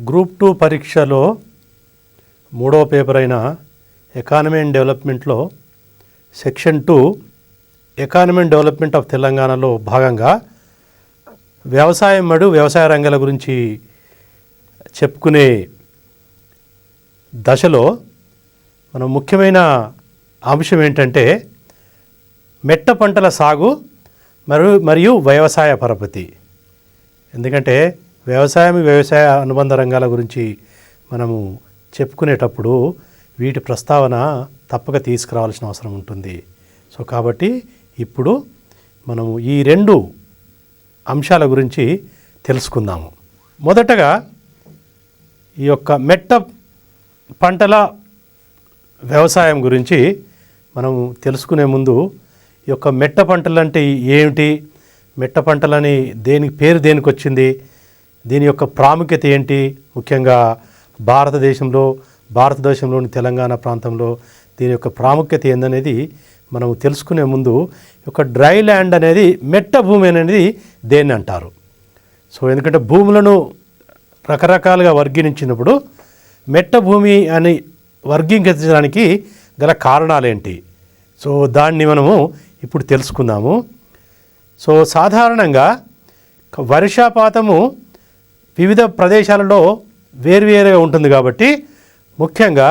Group 2 పరీక్షలో మూడవ paper అయిన ఎకానమీ అండ్ డెవలప్మెంట్లో section 2 economy and development of తెలంగాణలో భాగంగా వ్యవసాయం మరియు వ్యవసాయ రంగాల గురించి చెప్పుకునే దశలో మనం ముఖ్యమైన అంశం ఏంటంటే మెట్ట పంటల సాగు మరియు వ్యవసాయ పరపతి. ఎందుకంటే వ్యవసాయ అనుబంధ రంగాల గురించి మనము చెప్పుకునేటప్పుడు వీటి ప్రస్తావన తప్పక తీసుకురావాల్సిన అవసరం ఉంటుంది. సో కాబట్టి ఇప్పుడు మనము ఈ రెండు అంశాల గురించి తెలుసుకుందాము. మొదటగా ఈ యొక్క మెట్ట పంటల వ్యవసాయం గురించి మనము తెలుసుకునే ముందు ఈ యొక్క మెట్ట పంటలు అంటే ఏమిటి, మెట్ట పంటలని దేనికి వచ్చింది, దీని యొక్క ప్రాముఖ్యత ఏంటి, ముఖ్యంగా భారతదేశంలోని తెలంగాణ ప్రాంతంలో దీని యొక్క ప్రాముఖ్యత ఏందనేది మనం తెలుసుకునే ముందు ఒక డ్రై ల్యాండ్ అనేది మెట్ట భూమి అనేది దేన్ని అంటారు. సో ఎందుకంటే భూములను రకరకాలుగా వర్గీకరించినప్పుడు మెట్ట భూమి అని వర్గీకరించడానికి గల కారణాలేంటి, సో దాన్ని మనము ఇప్పుడు తెలుసుకుందాము. సో సాధారణంగా వర్షపాతము వివిధ ప్రదేశాలలో వేరువేరుగా ఉంటుంది కాబట్టి ముఖ్యంగా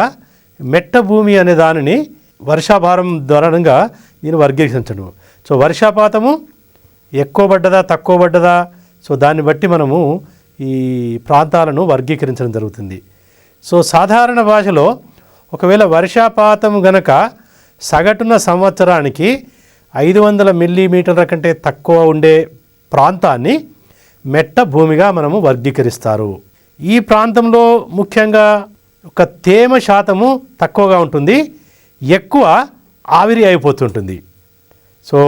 మెట్ట భూమి అనే దానిని వర్షాభారం ద్వారంగా దీన్ని వర్గీకరించడం. సో వర్షపాతము ఎక్కువ పడ్డదా తక్కువ పడ్డదా, సో దాన్ని బట్టి మనము ఈ ప్రాంతాలను వర్గీకరించడం జరుగుతుంది. సో సాధారణ భాషలో ఒకవేళ వర్షపాతం గనక సగటున సంవత్సరానికి 500 మిల్లీమీటర్ల కంటే తక్కువ ఉండే ప్రాంతాన్ని మెట్ట భూమిగా మనము వర్గీకరిస్తారు. ఈ ప్రాంతంలో ముఖ్యంగా ఒక తేమ శాతము తక్కువగా ఉంటుంది, ఎక్కువ ఆవిరి అయిపోతుంటుంది. సో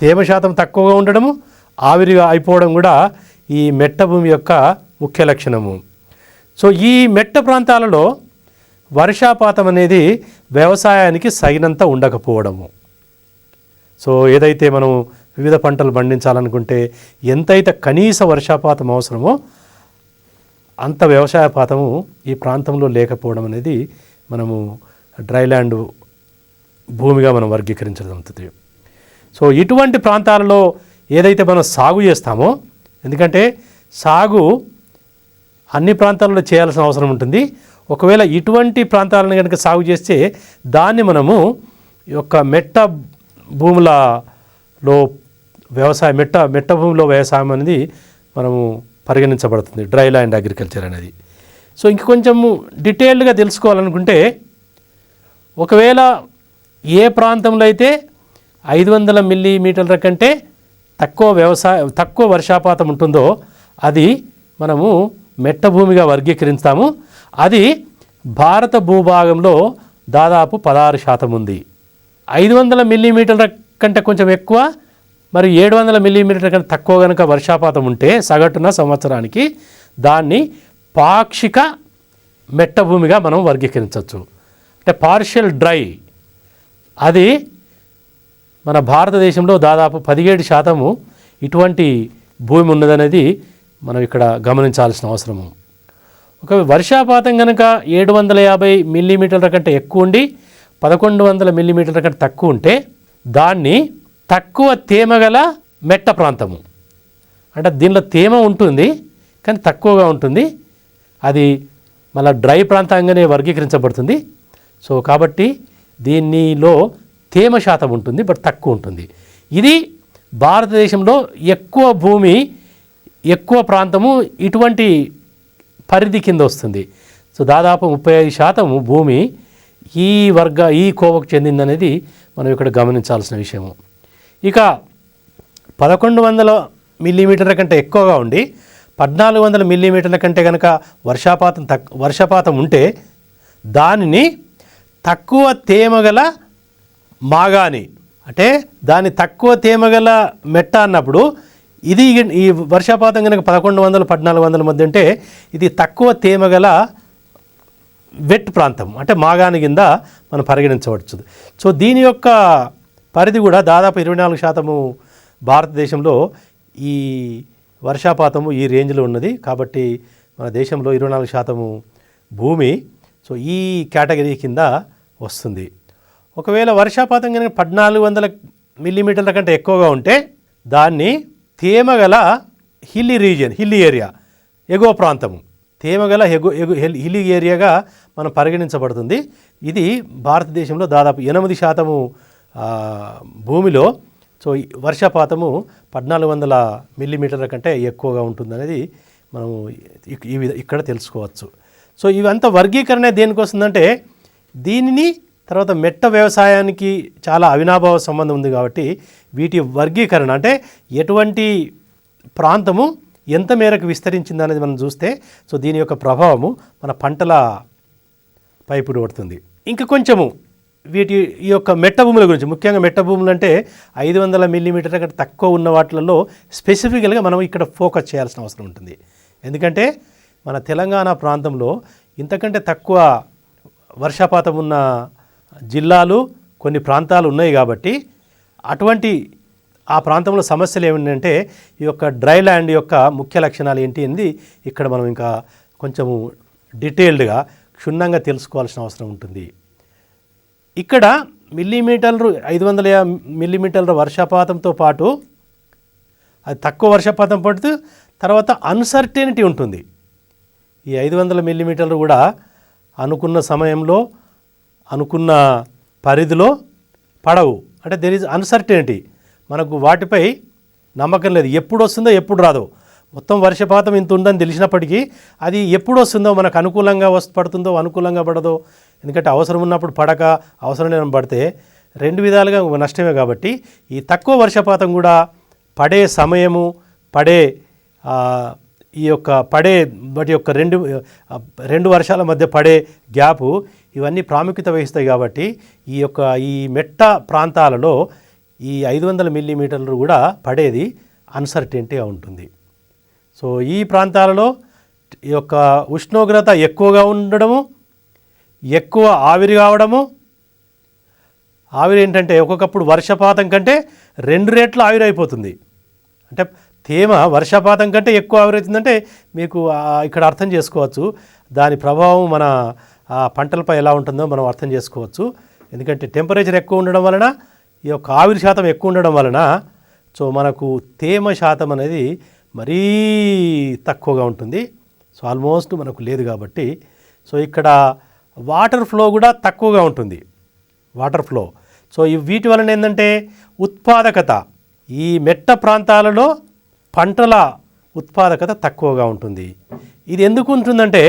తేమ శాతం తక్కువగా ఉండడము, ఆవిరిగా అయిపోవడం కూడా ఈ మెట్ట భూమి యొక్క ముఖ్య లక్షణము. సో ఈ మెట్ట ప్రాంతాలలో వర్షపాతం అనేది వ్యవసాయానికి సగినంత ఉండకపోవడము. సో ఏదైతే మనం వివిధ పంటలు పండించాలనుకుంటే ఎంతైతే కనీస వర్షపాతం అవసరమో అంత వ్యవసాయపాతము ఈ ప్రాంతంలో లేకపోవడం అనేది మనము డ్రైల్యాండ్ భూమిగా మనం వర్గీకరించడం అవుతుంది. సో ఇటువంటి ప్రాంతాలలో ఏదైతే మనం సాగు చేస్తామో, ఎందుకంటే సాగు అన్ని ప్రాంతాలలో చేయాల్సిన అవసరం ఉంటుంది. ఒకవేళ ఇటువంటి ప్రాంతాలను కనుక సాగు చేస్తే దాన్ని మనము ఈ యొక్క మెట్ట భూములలో మెట్ట భూమిలో వ్యవసాయం అనేది మనము పరిగణించబడుతుంది, డ్రై ల్యాండ్ అగ్రికల్చర్ అనేది. సో ఇంక కొంచెము డీటెయిల్డ్గా తెలుసుకోవాలనుకుంటే ఒకవేళ ఏ ప్రాంతంలో అయితే 500 మిల్లీమీటర్ల కంటే తక్కువ వర్షపాతం ఉంటుందో అది మనము మెట్ట భూమిగా వర్గీకరిస్తాము. అది భారత భూభాగంలో దాదాపు 16% ఉంది. 500 మిల్లీమీటర్ల కంటే కొంచెం ఎక్కువ మరి 700 మిల్లీమీటర్ల కంటే తక్కువ కనుక వర్షపాతం ఉంటే సగటున సంవత్సరానికి దాన్ని పాక్షిక మెట్ట భూమిగా మనం వర్గీకరించవచ్చు. అంటే పార్షియల్ డ్రై, అది మన భారతదేశంలో దాదాపు 17% ఇటువంటి భూమి ఉన్నదనేది మనం ఇక్కడ గమనించాల్సిన అవసరము. ఒక వర్షపాతం కనుక 750 మిల్లీమీటర్ల కంటే ఎక్కువ ఉండి 1100 మిల్లీమీటర్ల కంటే తక్కువ ఉంటే దాన్ని తక్కువ తేమ గల మెట్ట ప్రాంతము, అంటే దీనిలో తేమ ఉంటుంది కానీ తక్కువగా ఉంటుంది, అది మళ్ళీ డ్రై ప్రాంతంగానే వర్గీకరించబడుతుంది. సో కాబట్టి దీనిలో తేమ శాతం ఉంటుంది బట్ తక్కువ ఉంటుంది. ఇది భారతదేశంలో ఎక్కువ భూమి, ఎక్కువ ప్రాంతము ఇటువంటి పరిధి కింద వస్తుంది. సో దాదాపు 35% భూమి ఈ కోవకు చెందిందనేది మనం ఇక్కడ గమనించాల్సిన విషయము. ఇక 1100 మిల్లీమీటర్ల కంటే ఎక్కువగా ఉండి 1400 మిల్లీమీటర్ల కంటే కనుక వర్షపాతం ఉంటే దానిని తక్కువ తేమగల మాగాణి, అంటే దాని తక్కువ తేమగల మెట్ట అన్నప్పుడు ఇది ఈ వర్షపాతం కనుక 1100-1400 మధ్య ఉంటే ఇది తక్కువ తేమగల వెట్ ప్రాంతం, అంటే మాగాణి కింద మనం పరిగణించవచ్చు. సో దీని యొక్క పరిధి కూడా దాదాపు 24% భారతదేశంలో ఈ వర్షపాతము ఈ రేంజ్లో ఉన్నది. కాబట్టి మన దేశంలో 24% భూమి సో ఈ కేటగిరీ కింద వస్తుంది. ఒకవేళ వర్షపాతం కనుక 1400 మిల్లీమీటర్ల కంటే ఎక్కువగా ఉంటే దాన్ని తేమగల హిల్లీ ఏరియా, ఎగువ ప్రాంతము, తేమగల హిల్లీ ఏరియాగా మనం పరిగణించబడుతుంది. ఇది భారతదేశంలో దాదాపు 8% భూమిలో సో వర్షపాతము 1400 మిల్లీమీటర్ల కంటే ఎక్కువగా ఉంటుందనేది మనము ఇక్కడ తెలుసుకోవచ్చు. సో ఇవంతా వర్గీకరణ దేనికి వస్తుందంటే దీనిని తర్వాత మెట్ట వ్యవసాయానికి చాలా అవినాభావ సంబంధం ఉంది కాబట్టి వీటి వర్గీకరణ అంటే ఎటువంటి ప్రాంతము ఎంత మేరకు విస్తరించింది అనేది మనం చూస్తే సో దీని యొక్క ప్రభావము మన పంటల పైపుడు పడుతుంది. ఇంకా కొంచెము ఈ యొక్క మెట్ట భూముల గురించి, ముఖ్యంగా మెట్ట భూములు అంటే 500 మిల్లీమీటర్ల కంటే తక్కువ ఉన్న వాటిలలో స్పెసిఫికల్గా మనం ఇక్కడ ఫోకస్ చేయాల్సిన అవసరం ఉంటుంది. ఎందుకంటే మన తెలంగాణ ప్రాంతంలో ఇంతకంటే తక్కువ వర్షపాతం ఉన్న జిల్లాలు కొన్ని ప్రాంతాలు ఉన్నాయి కాబట్టి అటువంటి ఆ ప్రాంతంలో సమస్యలు ఏమిటంటే ఈ యొక్క డ్రై ల్యాండ్ యొక్క ముఖ్య లక్షణాలు ఏంటి అనేది ఇక్కడ మనం ఇంకా కొంచెము డీటెయిల్డ్గా క్షుణ్ణంగా తెలుసుకోవాల్సిన అవసరం ఉంటుంది. ఇక్కడ 500 మిల్లీమీటర్ల వర్షపాతంతో పాటు అది తక్కువ వర్షపాతం పడుతూ తర్వాత అన్సర్టెనిటీ ఉంటుంది. ఈ 500 మిల్లీమీటర్లు కూడా అనుకున్న సమయంలో అనుకున్న పరిధిలో పడవు. అంటే దెర్ ఈజ్ అన్సర్టెనిటీ, మనకు వాటిపై నమ్మకం లేదు, ఎప్పుడు వస్తుందో ఎప్పుడు రాదో. మొత్తం వర్షపాతం ఇంత ఉందని తెలిసినప్పటికీ అది ఎప్పుడు వస్తుందో, మనకు అనుకూలంగా పడుతుందో అనుకూలంగా పడదో. ఎందుకంటే అవసరం ఉన్నప్పుడు పడక అవసరం లేని పడితే రెండు విధాలుగా నష్టమే. కాబట్టి ఈ తక్కువ వర్షపాతం కూడా పడే సమయము, ఈ యొక్క వాటి యొక్క రెండు వర్షాల మధ్య పడే గ్యాపు ఇవన్నీ ప్రాముఖ్యత వహిస్తాయి. కాబట్టి ఈ మెట్ట ప్రాంతాలలో ఈ 500 మిల్లీమీటర్లు కూడా పడేది అన్సర్టెనిటీగా ఉంటుంది. సో ఈ ప్రాంతాలలో ఈ యొక్క ఉష్ణోగ్రత ఎక్కువగా ఉండడము, ఎక్కువ ఆవిరి కావడము. ఆవిరి ఏంటంటే ఒక్కొక్కప్పుడు వర్షపాతం కంటే 2 రెట్లు ఆవిరి అయిపోతుంది. అంటే తేమ వర్షపాతం కంటే ఎక్కువ ఆవిరి అవుతుందంటే మీకు ఇక్కడ అర్థం చేసుకోవచ్చు దాని ప్రభావం మన పంటలపై ఎలా ఉంటుందో మనం అర్థం చేసుకోవచ్చు. ఎందుకంటే టెంపరేచర్ ఎక్కువ ఉండడం వలన, ఈ యొక్క ఆవిరి శాతం ఎక్కువ ఉండడం వలన సో మనకు తేమ శాతం అనేది మరీ తక్కువగా ఉంటుంది. సో ఆల్మోస్ట్ మనకు లేదు కాబట్టి సో ఇక్కడ వాటర్ ఫ్లో కూడా తక్కువగా ఉంటుంది. వాటర్ ఫ్లో సో వీటి వలన ఏంటంటే ఉత్పాదకత, ఈ మెట్ట ప్రాంతాలలో పంటల ఉత్పాదకత తక్కువగా ఉంటుంది. ఇది ఎందుకు ఉంటుందంటే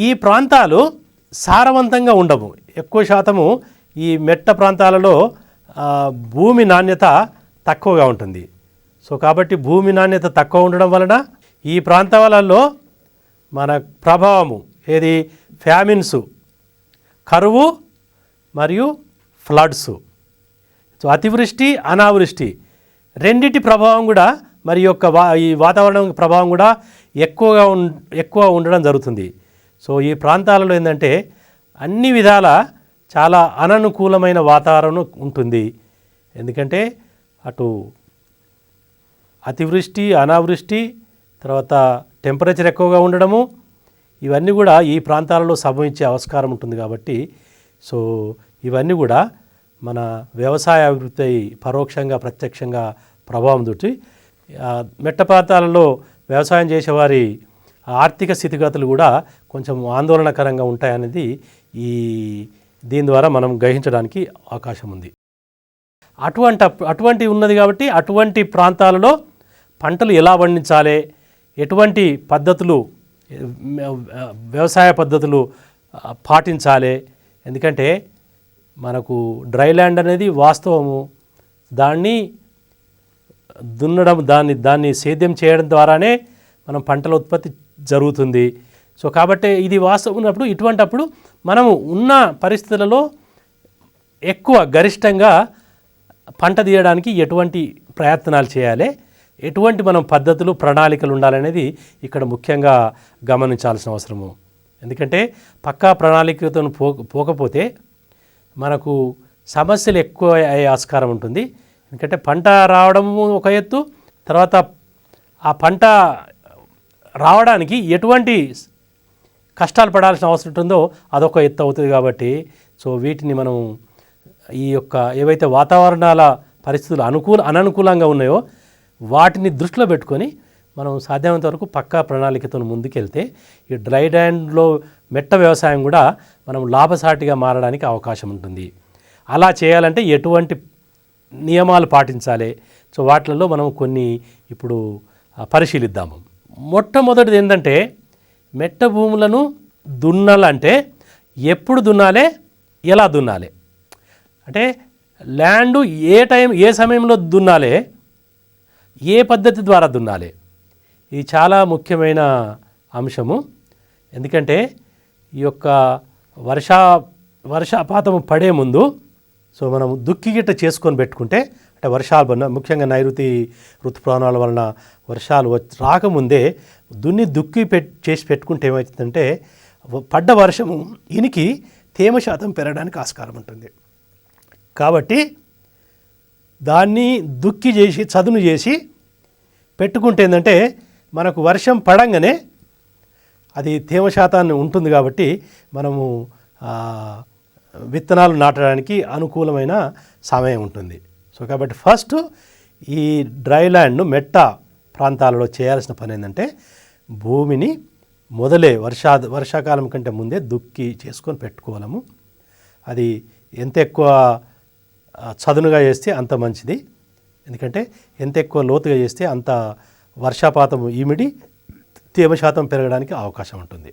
ఈ ప్రాంతాలు సారవంతంగా ఉండవు. ఎక్కువ శాతము ఈ మెట్ట ప్రాంతాలలో భూమి నాణ్యత తక్కువగా ఉంటుంది. సో కాబట్టి భూమి నాణ్యత తక్కువ ఉండడం వలన ఈ ప్రాంతాలలో మన ప్రభావము ఏది ఫ్యామిన్స్, కరువు మరియు ఫ్లడ్స్, సో అతివృష్టి అనావృష్టి రెండిటి ప్రభావం కూడా మరి ఈ వాతావరణం ప్రభావం కూడా ఎక్కువ ఉండడం జరుగుతుంది. సో ఈ ప్రాంతాలలో ఏంటంటే అన్ని విధాల చాలా అననుకూలమైన వాతావరణం ఉంటుంది. ఎందుకంటే అటు అతివృష్టి అనావృష్టి తర్వాత టెంపరేచర్ ఎక్కువగా ఉండడము ఇవన్నీ కూడా ఈ ప్రాంతాలలో సంభవించే ఆస్కారం ఉంటుంది. కాబట్టి సో ఇవన్నీ కూడా మన వ్యవసాయ అభివృద్ధి పరోక్షంగా ప్రత్యక్షంగా ప్రభావం చూచి మెట్ట ప్రాంతాలలో వ్యవసాయం చేసేవారి ఆర్థిక స్థితిగతులు కూడా కొంచెం ఆందోళనకరంగా ఉంటాయనేది దీని ద్వారా మనం గ్రహించడానికి అవకాశం ఉంది. అటువంటి ఉన్నది కాబట్టి అటువంటి ప్రాంతాలలో పంటలు ఎలా పండించాలి, ఎటువంటి పద్ధతులు వ్యవసాయ పద్ధతులు పాటించాలి. ఎందుకంటే మనకు డ్రై ల్యాండ్ అనేది వాస్తవము, దాన్ని దున్నడం దాన్ని సేద్యం చేయడం ద్వారానే మనం పంటల ఉత్పత్తి జరుగుతుంది. సో కాబట్టి ఇది వాస్తవం ఉన్నప్పుడు ఇటువంటప్పుడు మనము ఉన్న పరిస్థితులలో ఎక్కువ గరిష్టంగా పంట తీయడానికి ఎటువంటి ప్రయత్నాలు చేయాలి, ఎటువంటి మనం పద్ధతులు ప్రణాళికలు ఉండాలనేది ఇక్కడ ముఖ్యంగా గమనించాల్సిన అవసరము. ఎందుకంటే పక్కా ప్రణాళికతో పోకపోతే మనకు సమస్యలు ఎక్కువ అయ్యే ఆస్కారం ఉంటుంది. ఎందుకంటే పంట రావడము ఒక ఎత్తు, తర్వాత ఆ పంట రావడానికి ఎటువంటి కష్టాలు పడాల్సిన అవసరం ఉంటుందో అదొక ఎత్తు అవుతుంది. కాబట్టి సో వీటిని మనం ఈ యొక్క ఏవైతే వాతావరణాల పరిస్థితులు అననుకూలంగా ఉన్నాయో వాటిని దృష్టిలో పెట్టుకొని మనం సాధ్యమైనంత వరకు పక్కా ప్రణాళికతో ముందుకెళ్తే ఈ డ్రై ల్యాండ్లో మెట్ట వ్యవసాయం కూడా మనం లాభసాటిగా మారడానికి అవకాశం ఉంటుంది. అలా చేయాలంటే ఎటువంటి నియమాలు పాటించాలి, సో వాటిల్లో మనం కొన్ని ఇప్పుడు పరిశీలిద్దాము. మొట్టమొదటిది ఏంటంటే మెట్ట భూములను దున్నాలంటే ఎప్పుడు దున్నాలి, ఎలా దున్నాలి, అంటే ల్యాండు ఏ సమయంలో దున్నాలి, ఏ పద్ధతి ద్వారా దున్నాలి, ఇది చాలా ముఖ్యమైన అంశము. ఎందుకంటే ఈ యొక్క వర్షాపాతము పడే ముందు సో మనం దుక్కి గిట్ట చేసుకొని పెట్టుకుంటే, అంటే వర్షాలు ముఖ్యంగా నైరుతి ఋతుపవనాల వలన వర్షాలు రాకముందే దుక్కి చేసి పెట్టుకుంటే ఏమవుతుందంటే పడ్డ వర్షము ఇనికి తేమ శాతం పెరగడానికి ఆస్కారం ఉంటుంది. కాబట్టి దాన్ని దుక్కి చేసి చదును చేసి పెట్టుకుంటే ఏంటంటే మనకు వర్షం పడంగానే అది తేమ శాతాన్ని ఉంటుంది. కాబట్టి మనము విత్తనాలు నాటడానికి అనుకూలమైన సమయం ఉంటుంది. సో కాబట్టి ఫస్ట్ ఈ డ్రై ల్యాండ్ను మెట్ట ప్రాంతాలలో చేయాల్సిన పని ఏంటంటే భూమిని మొదలే వర్షాకాలం కంటే ముందే దుక్కి చేసుకొని పెట్టుకోవాలము. అది ఎంత ఎక్కువ చదునుగా చేస్తే అంత మంచిది. ఎందుకంటే ఎంత ఎక్కువ లోతుగా చేస్తే అంత వర్షపాతం ఇమిడి తేమ శాతం పెరగడానికి అవకాశం ఉంటుంది.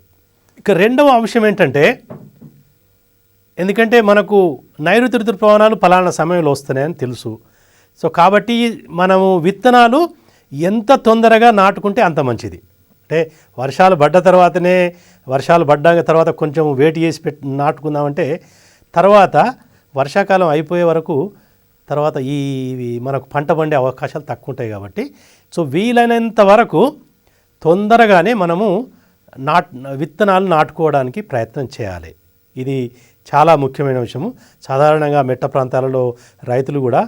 ఇక రెండవ అంశం ఏంటంటే, ఎందుకంటే మనకు నైరుతి ఋతుపవనాలు ఫలానా సమయంలో వస్తున్నాయని తెలుసు. సో కాబట్టి మనము విత్తనాలు ఎంత తొందరగా నాటుకుంటే అంత మంచిది. అంటే వర్షాలు పడ్డ తర్వాత కొంచెం వెయిట్ చేసి నాటుకుందామంటే తర్వాత వర్షాకాలం అయిపోయే వరకు తర్వాత ఈ మనకు పంట పండే అవకాశాలు తక్కువ ఉంటాయి. కాబట్టి సో వీలైనంత వరకు తొందరగానే మనము విత్తనాలు నాటుకోవడానికి ప్రయత్నం చేయాలి. ఇది చాలా ముఖ్యమైన విషయము. సాధారణంగా మెట్ట ప్రాంతాలలో రైతులు కూడా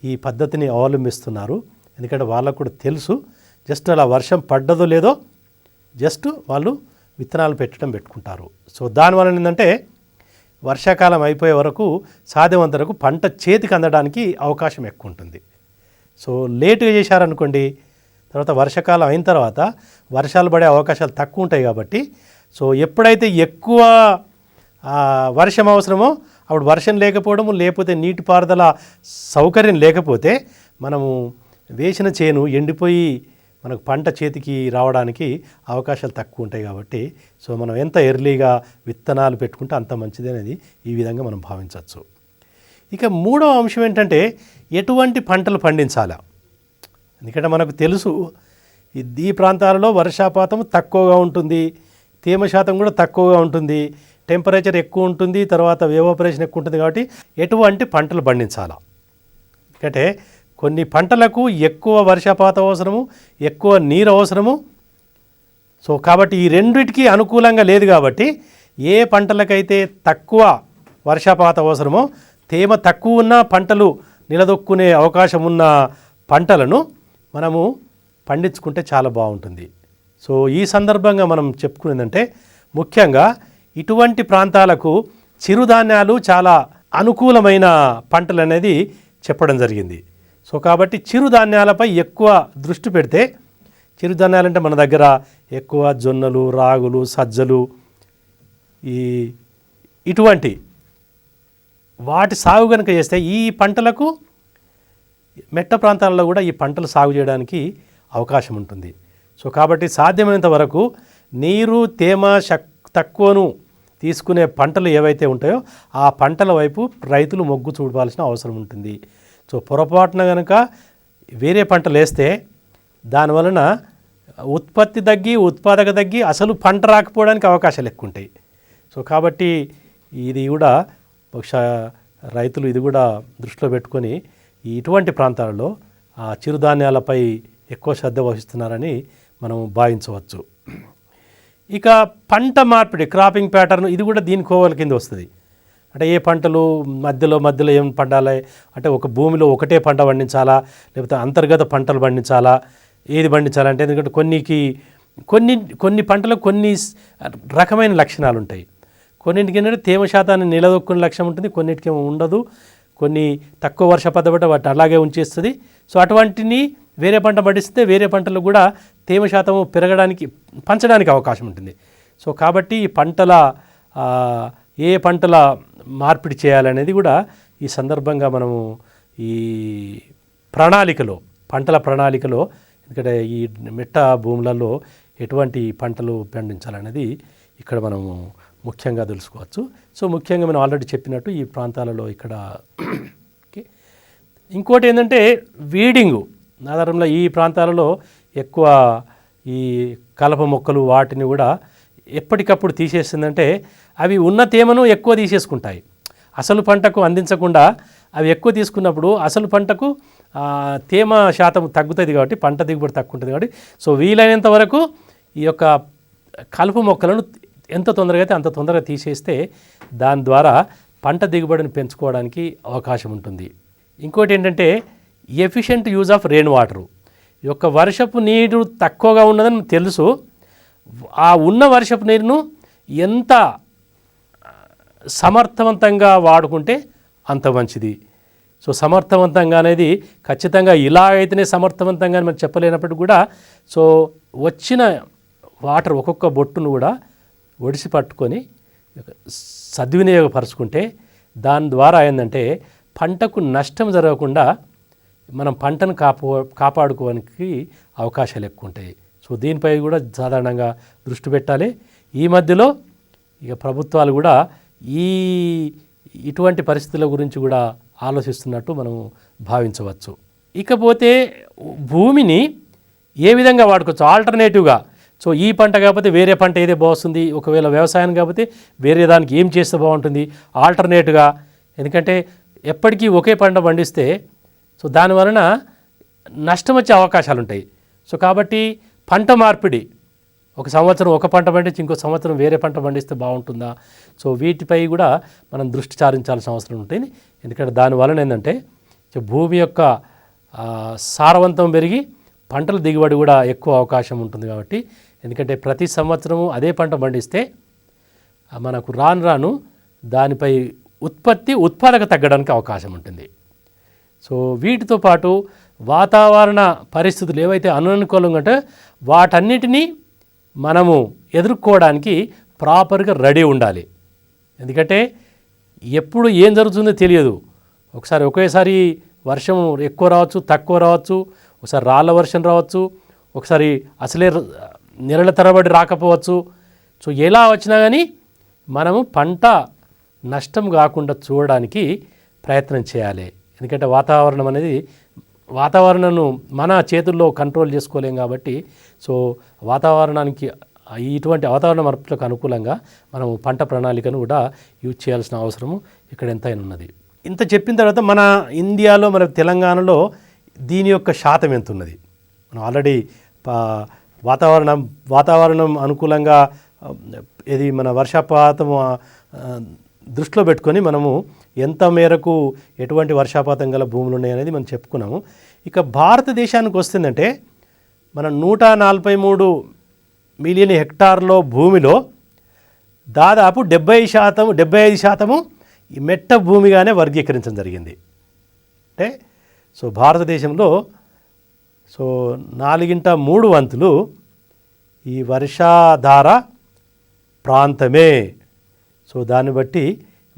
ఈ పద్ధతిని అవలంబిస్తున్నారు. ఎందుకంటే వాళ్ళకు కూడా తెలుసు, జస్ట్ అలా వర్షం పడ్డదో లేదో జస్ట్ వాళ్ళు విత్తనాలు పెట్టుకుంటారు. సో దానివల్ల ఏంటంటే వర్షాకాలం అయిపోయే వరకు సాధ్యమంత వరకు పంట చేతికి అందడానికి అవకాశం ఎక్కువ ఉంటుంది. సో లేటుగా చేశారనుకోండి, తర్వాత వర్షాకాలం అయిన తర్వాత వర్షాలు పడే అవకాశాలు తక్కువ ఉంటాయి. కాబట్టి సో ఎప్పుడైతే ఎక్కువ వర్షం అవసరమో అప్పుడు వర్షం లేకపోవడము, లేకపోతే నీటిపారుదల సౌకర్యం లేకపోతే మనము వేసిన చేను ఎండిపోయి మనకు పంట చేతికి రావడానికి అవకాశాలు తక్కువ ఉంటాయి. కాబట్టి సో మనం ఎంత ఎర్లీగా విత్తనాలు పెట్టుకుంటే అంత మంచిది అనేది ఈ విధంగా మనం భావించవచ్చు. ఇక మూడవ అంశం ఏంటంటే ఎటువంటి పంటలు పండించాలా. ఎందుకంటే మనకు తెలుసు ఈ ప్రాంతాలలో వర్షాపాతం తక్కువగా ఉంటుంది, తేమ శాతం కూడా తక్కువగా ఉంటుంది, టెంపరేచర్ ఎక్కువ ఉంటుంది, తర్వాత ఎవాపరేషన్ ఎక్కువ ఉంటుంది. కాబట్టి ఎటువంటి పంటలు పండించాలా. ఎందుకంటే కొన్ని పంటలకు ఎక్కువ వర్షపాతం అవసరము, ఎక్కువ నీరు అవసరము. సో కాబట్టి ఈ రెండిటికి అనుకూలంగా లేదు. కాబట్టి ఏ పంటలకైతే తక్కువ వర్షపాతం అవసరమో, తేమ తక్కువ ఉన్న పంటలు నిలదొక్కునే అవకాశం ఉన్న పంటలను మనము పండించుకుంటే చాలా బాగుంటుంది. సో ఈ సందర్భంగా మనం చెప్పుకునేదంటే ముఖ్యంగా ఇటువంటి ప్రాంతాలకు చిరుధాన్యాలు చాలా అనుకూలమైన పంటలు అనేది చెప్పడం జరిగింది. సో కాబట్టి చిరుధాన్యాలపై ఎక్కువ దృష్టి పెడితే, చిరుధాన్యాలంటే మన దగ్గర ఎక్కువ జొన్నలు, రాగులు, సజ్జలు, ఇటువంటి వాటి సాగు కనుక చేస్తే ఈ పంటలకు మెట్ట ప్రాంతాలలో కూడా ఈ పంటలు సాగు చేయడానికి అవకాశం ఉంటుంది. సో కాబట్టి సాధ్యమైనంత వరకు నీరు, తేమ తక్కువను తీసుకునే పంటలు ఏవైతే ఉంటాయో ఆ పంటల వైపు రైతులు మొగ్గు చూపాల్సిన అవసరం ఉంటుంది. సో పొరపాటున కనుక వేరే పంటలు వేస్తే దానివలన ఉత్పత్తి తగ్గి, ఉత్పాదక తగ్గి, అసలు పంట రాకపోవడానికి అవకాశాలు ఎక్కువ ఉంటాయి. సో కాబట్టి ఇది కూడా బహుశా రైతులు ఇది కూడా దృష్టిలో పెట్టుకొని ఇటువంటి ప్రాంతాలలో ఆ చిరుధాన్యాలపై ఎక్కువ శ్రద్ధ వహిస్తున్నారని మనం భావించవచ్చు. ఇక పంట మార్పిడి, క్రాపింగ్ ప్యాటర్న్, ఇది కూడా దీని కోవల కింద వస్తుంది. అంటే ఏ పంటలు మధ్యలో ఏం పండాలి, అంటే ఒక భూమిలో ఒకటే పంట పండించాలా, లేకపోతే అంతర్గత పంటలు పండించాలా, ఏది పండించాలంటే ఎందుకంటే కొన్నికి కొన్ని కొన్ని పంటలకు కొన్ని రకమైన లక్షణాలు ఉంటాయి. కొన్నింటికి ఏంటంటే తేమ శాతాన్ని నిలదొక్కునే లక్ష్యం ఉంటుంది, కొన్నిటికి ఉండదు. కొన్ని తక్కువ వర్షపాతం పడ్డ వాటి అలాగే ఉంచేస్తుంది. సో అటువంటిని వేరే పంట పండిస్తే వేరే పంటలు కూడా తేమ శాతం పంచడానికి అవకాశం ఉంటుంది. సో కాబట్టి ఈ పంటల ఏ పంటల మార్పిడి చేయాలనేది కూడా ఈ సందర్భంగా మనము ఈ పంటల ప్రణాళికలో ఎందుకంటే ఈ మెట్ట భూములలో ఎటువంటి పంటలు పండించాలనేది ఇక్కడ మనము ముఖ్యంగా తెలుసుకోవచ్చు. సో ముఖ్యంగా మనం ఆల్రెడీ చెప్పినట్టు ఈ ప్రాంతాలలో ఇక్కడ ఇంకోటి ఏంటంటే వీడింగు ఆధారంలో ఈ ప్రాంతాలలో ఎక్కువ ఈ కలప మొక్కలు వాటిని కూడా ఎప్పటికప్పుడు తీసేస్తుందంటే అవి ఉన్న తేమను ఎక్కువ తీసేసుకుంటాయి. అసలు పంటకు అందించకుండా అవి ఎక్కువ తీసుకున్నప్పుడు అసలు పంటకు తేమ శాతం తగ్గుతుంది కాబట్టి పంట దిగుబడి తక్కువ ఉంటుంది కాబట్టి సో వీలైనంత వరకు ఈ యొక్క కలుపు మొక్కలను ఎంత తొందరగా అయితే అంత తొందరగా తీసేస్తే దాని ద్వారా పంట దిగుబడిని పెంచుకోవడానికి అవకాశం ఉంటుంది. ఇంకోటి ఏంటంటే efficient use of rain water. ఈ యొక్క వర్షపు నీరు తక్కువగా ఉన్నదని తెలుసు, ఆ ఉన్న వర్షపు నీరును ఎంత సమర్థవంతంగా వాడుకుంటే అంత మంచిది. సో సమర్థవంతంగా అనేది ఖచ్చితంగా ఇలా అయితేనే సమర్థవంతంగా మనం చెప్పలేనప్పటికీ కూడా సో వచ్చిన వాటర్ ఒక్కొక్క బొట్టును కూడా ఒడిసి పట్టుకొని సద్వినియోగపరుచుకుంటే దాని ద్వారా ఏంటంటే పంటకు నష్టం జరగకుండా మనం పంటను కాపాడుకోవడానికి అవకాశాలు ఎక్కువ ఉంటాయి. సో దీనిపై కూడా సాధారణంగా దృష్టి పెట్టాలి. ఈ మధ్యలో ఇక ప్రభుత్వాలు కూడా ఇటువంటి పరిస్థితుల గురించి కూడా ఆలోచిస్తున్నట్టు మనం భావించవచ్చు. ఇకపోతే భూమిని ఏ విధంగా వాడుకోవచ్చు ఆల్టర్నేటివ్గా. సో ఈ పంట కాకపోతే వేరే పంట ఏదే బాగుంటుంది, ఒకవేళ వ్యవసాయం కాకపోతే వేరే దానికి ఏం చేస్తే బాగుంటుంది ఆల్టర్నేట్గా. ఎందుకంటే ఎప్పటికీ ఒకే పంట పండిస్తే సో దానివలన నష్టం వచ్చే అవకాశాలు ఉంటాయి. సో కాబట్టి పంట మార్పిడి, ఒక సంవత్సరం ఒక పంట పండించి ఇంకో సంవత్సరం వేరే పంట పండిస్తే బాగుంటుందా, సో వీటిపై కూడా మనం దృష్టి సారించాల్సిన అవసరం ఉంటుంది. ఎందుకంటే దానివలన ఏంటంటే భూమి యొక్క సారవంతం పెరిగి పంటల దిగుబడి కూడా ఎక్కువ అవకాశం ఉంటుంది. కాబట్టి ఎందుకంటే ప్రతి సంవత్సరము అదే పంట పండిస్తే మనకు రాను దానిపై ఉత్పాదక తగ్గడానికి అవకాశం ఉంటుంది. సో వీటితో పాటు వాతావరణ పరిస్థితులు ఏవైతే అననుకూలంగా ఉంటే వాటన్నిటినీ మనము ఎదుర్కోవడానికి ప్రాపర్గా రెడీ ఉండాలి. ఎందుకంటే ఎప్పుడు ఏం జరుగుతుందో తెలియదు. ఒకేసారి వర్షం ఎక్కువ రావచ్చు, తక్కువ రావచ్చు, ఒకసారి రాళ్ళ వర్షం రావచ్చు, ఒకసారి అసలే నెలల తరబడి రాకపోవచ్చు. సో ఎలా వచ్చినా కానీ మనము పంట నష్టం కాకుండా చూడడానికి ప్రయత్నం చేయాలి. ఎందుకంటే వాతావరణాన్ని మన చేతుల్లో కంట్రోల్ చేసుకోలేం కాబట్టి సో వాతావరణానికి ఇటువంటి వాతావరణ మార్పులకు అనుకూలంగా మనము పంట ప్రణాళికను కూడా యూజ్ చేయాల్సిన అవసరము ఇక్కడ ఎంతైనా ఉన్నది. ఇంత చెప్పిన తర్వాత మన ఇండియాలో మన తెలంగాణలో దీని యొక్క శాతం ఎంత ఉన్నది, మనం ఆల్రెడీ వాతావరణం అనుకూలంగా ఇది మన వర్షపాతము దృష్టిలో పెట్టుకొని మనము ఎంత మేరకు ఎటువంటి వర్షపాతం గల భూములు ఉన్నాయనేది మనం చెప్పుకున్నాము. ఇక భారతదేశానికి వస్తుందంటే మన 143 మిలియన్ హెక్టార్లో భూమిలో దాదాపు 75% ఈ మెట్ట భూమిగానే వర్గీకరించడం జరిగింది. అంటే సో భారతదేశంలో సో 4/3 ఈ వర్షాధార ప్రాంతమే. సో దాన్ని బట్టి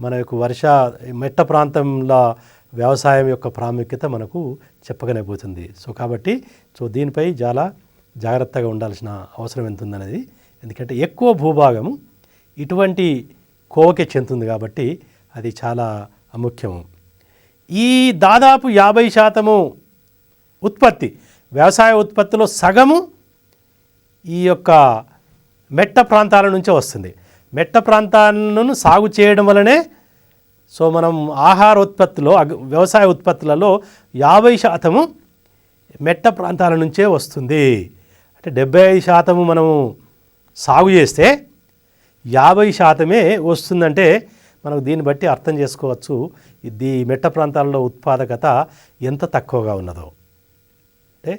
మన యొక్క మెట్ట ప్రాంతంలో వ్యవసాయం యొక్క ప్రాముఖ్యత మనకు చెప్పగానే పోతుంది. సో కాబట్టి సో దీనిపై చాలా జాగ్రత్తగా ఉండాల్సిన అవసరం ఎంత ఉందనేది, ఎందుకంటే ఎక్కువ భూభాగము ఇటువంటి కోవకే చెందుతుంది కాబట్టి అది చాలా ముఖ్యము. ఈ దాదాపు 50% వ్యవసాయ ఉత్పత్తిలో సగము ఈ యొక్క మెట్ట ప్రాంతాల నుంచే వస్తుంది. మెట్ట ప్రాంతాలను సాగు చేయడం వలనే సో మనం ఆహార ఉత్పత్తిలో వ్యవసాయ ఉత్పత్తులలో 50% మెట్ట ప్రాంతాల నుంచే వస్తుంది. అంటే 75% మనము సాగు చేస్తే 50% వస్తుందంటే మనకు దీన్ని బట్టి అర్థం చేసుకోవచ్చు ఇది మెట్ట ప్రాంతాలలో ఉత్పాదకత ఎంత తక్కువగా ఉన్నదో. అంటే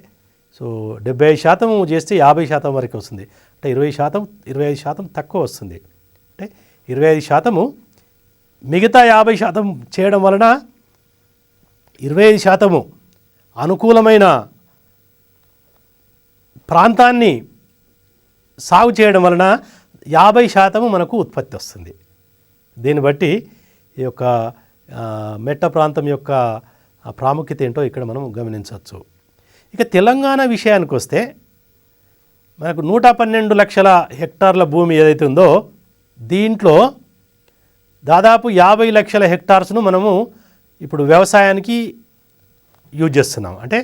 సో 75% చేస్తే 50% వరకు వస్తుంది. అంటే 25% తక్కువ వస్తుంది. అంటే 25% మిగతా 50% చేయడం వలన 25% అనుకూలమైన ప్రాంతాన్ని సాగు చేయడం వలన 50% మనకు ఉత్పత్తి వస్తుంది. దీన్ని బట్టి ఈ యొక్క మెట్ట ప్రాంతం యొక్క ప్రాముఖ్యత ఏంటో ఇక్కడ మనం గమనించవచ్చు. ఇక తెలంగాణ విషయానికి వస్తే మనకు 112 లక్షల హెక్టార్ల భూమి ఏదైతే ఉందో దీంట్లో దాదాపు 50 లక్షల హెక్టార్స్ను మనము ఇప్పుడు వ్యవసాయానికి యూజ్ చేస్తున్నాము. అంటే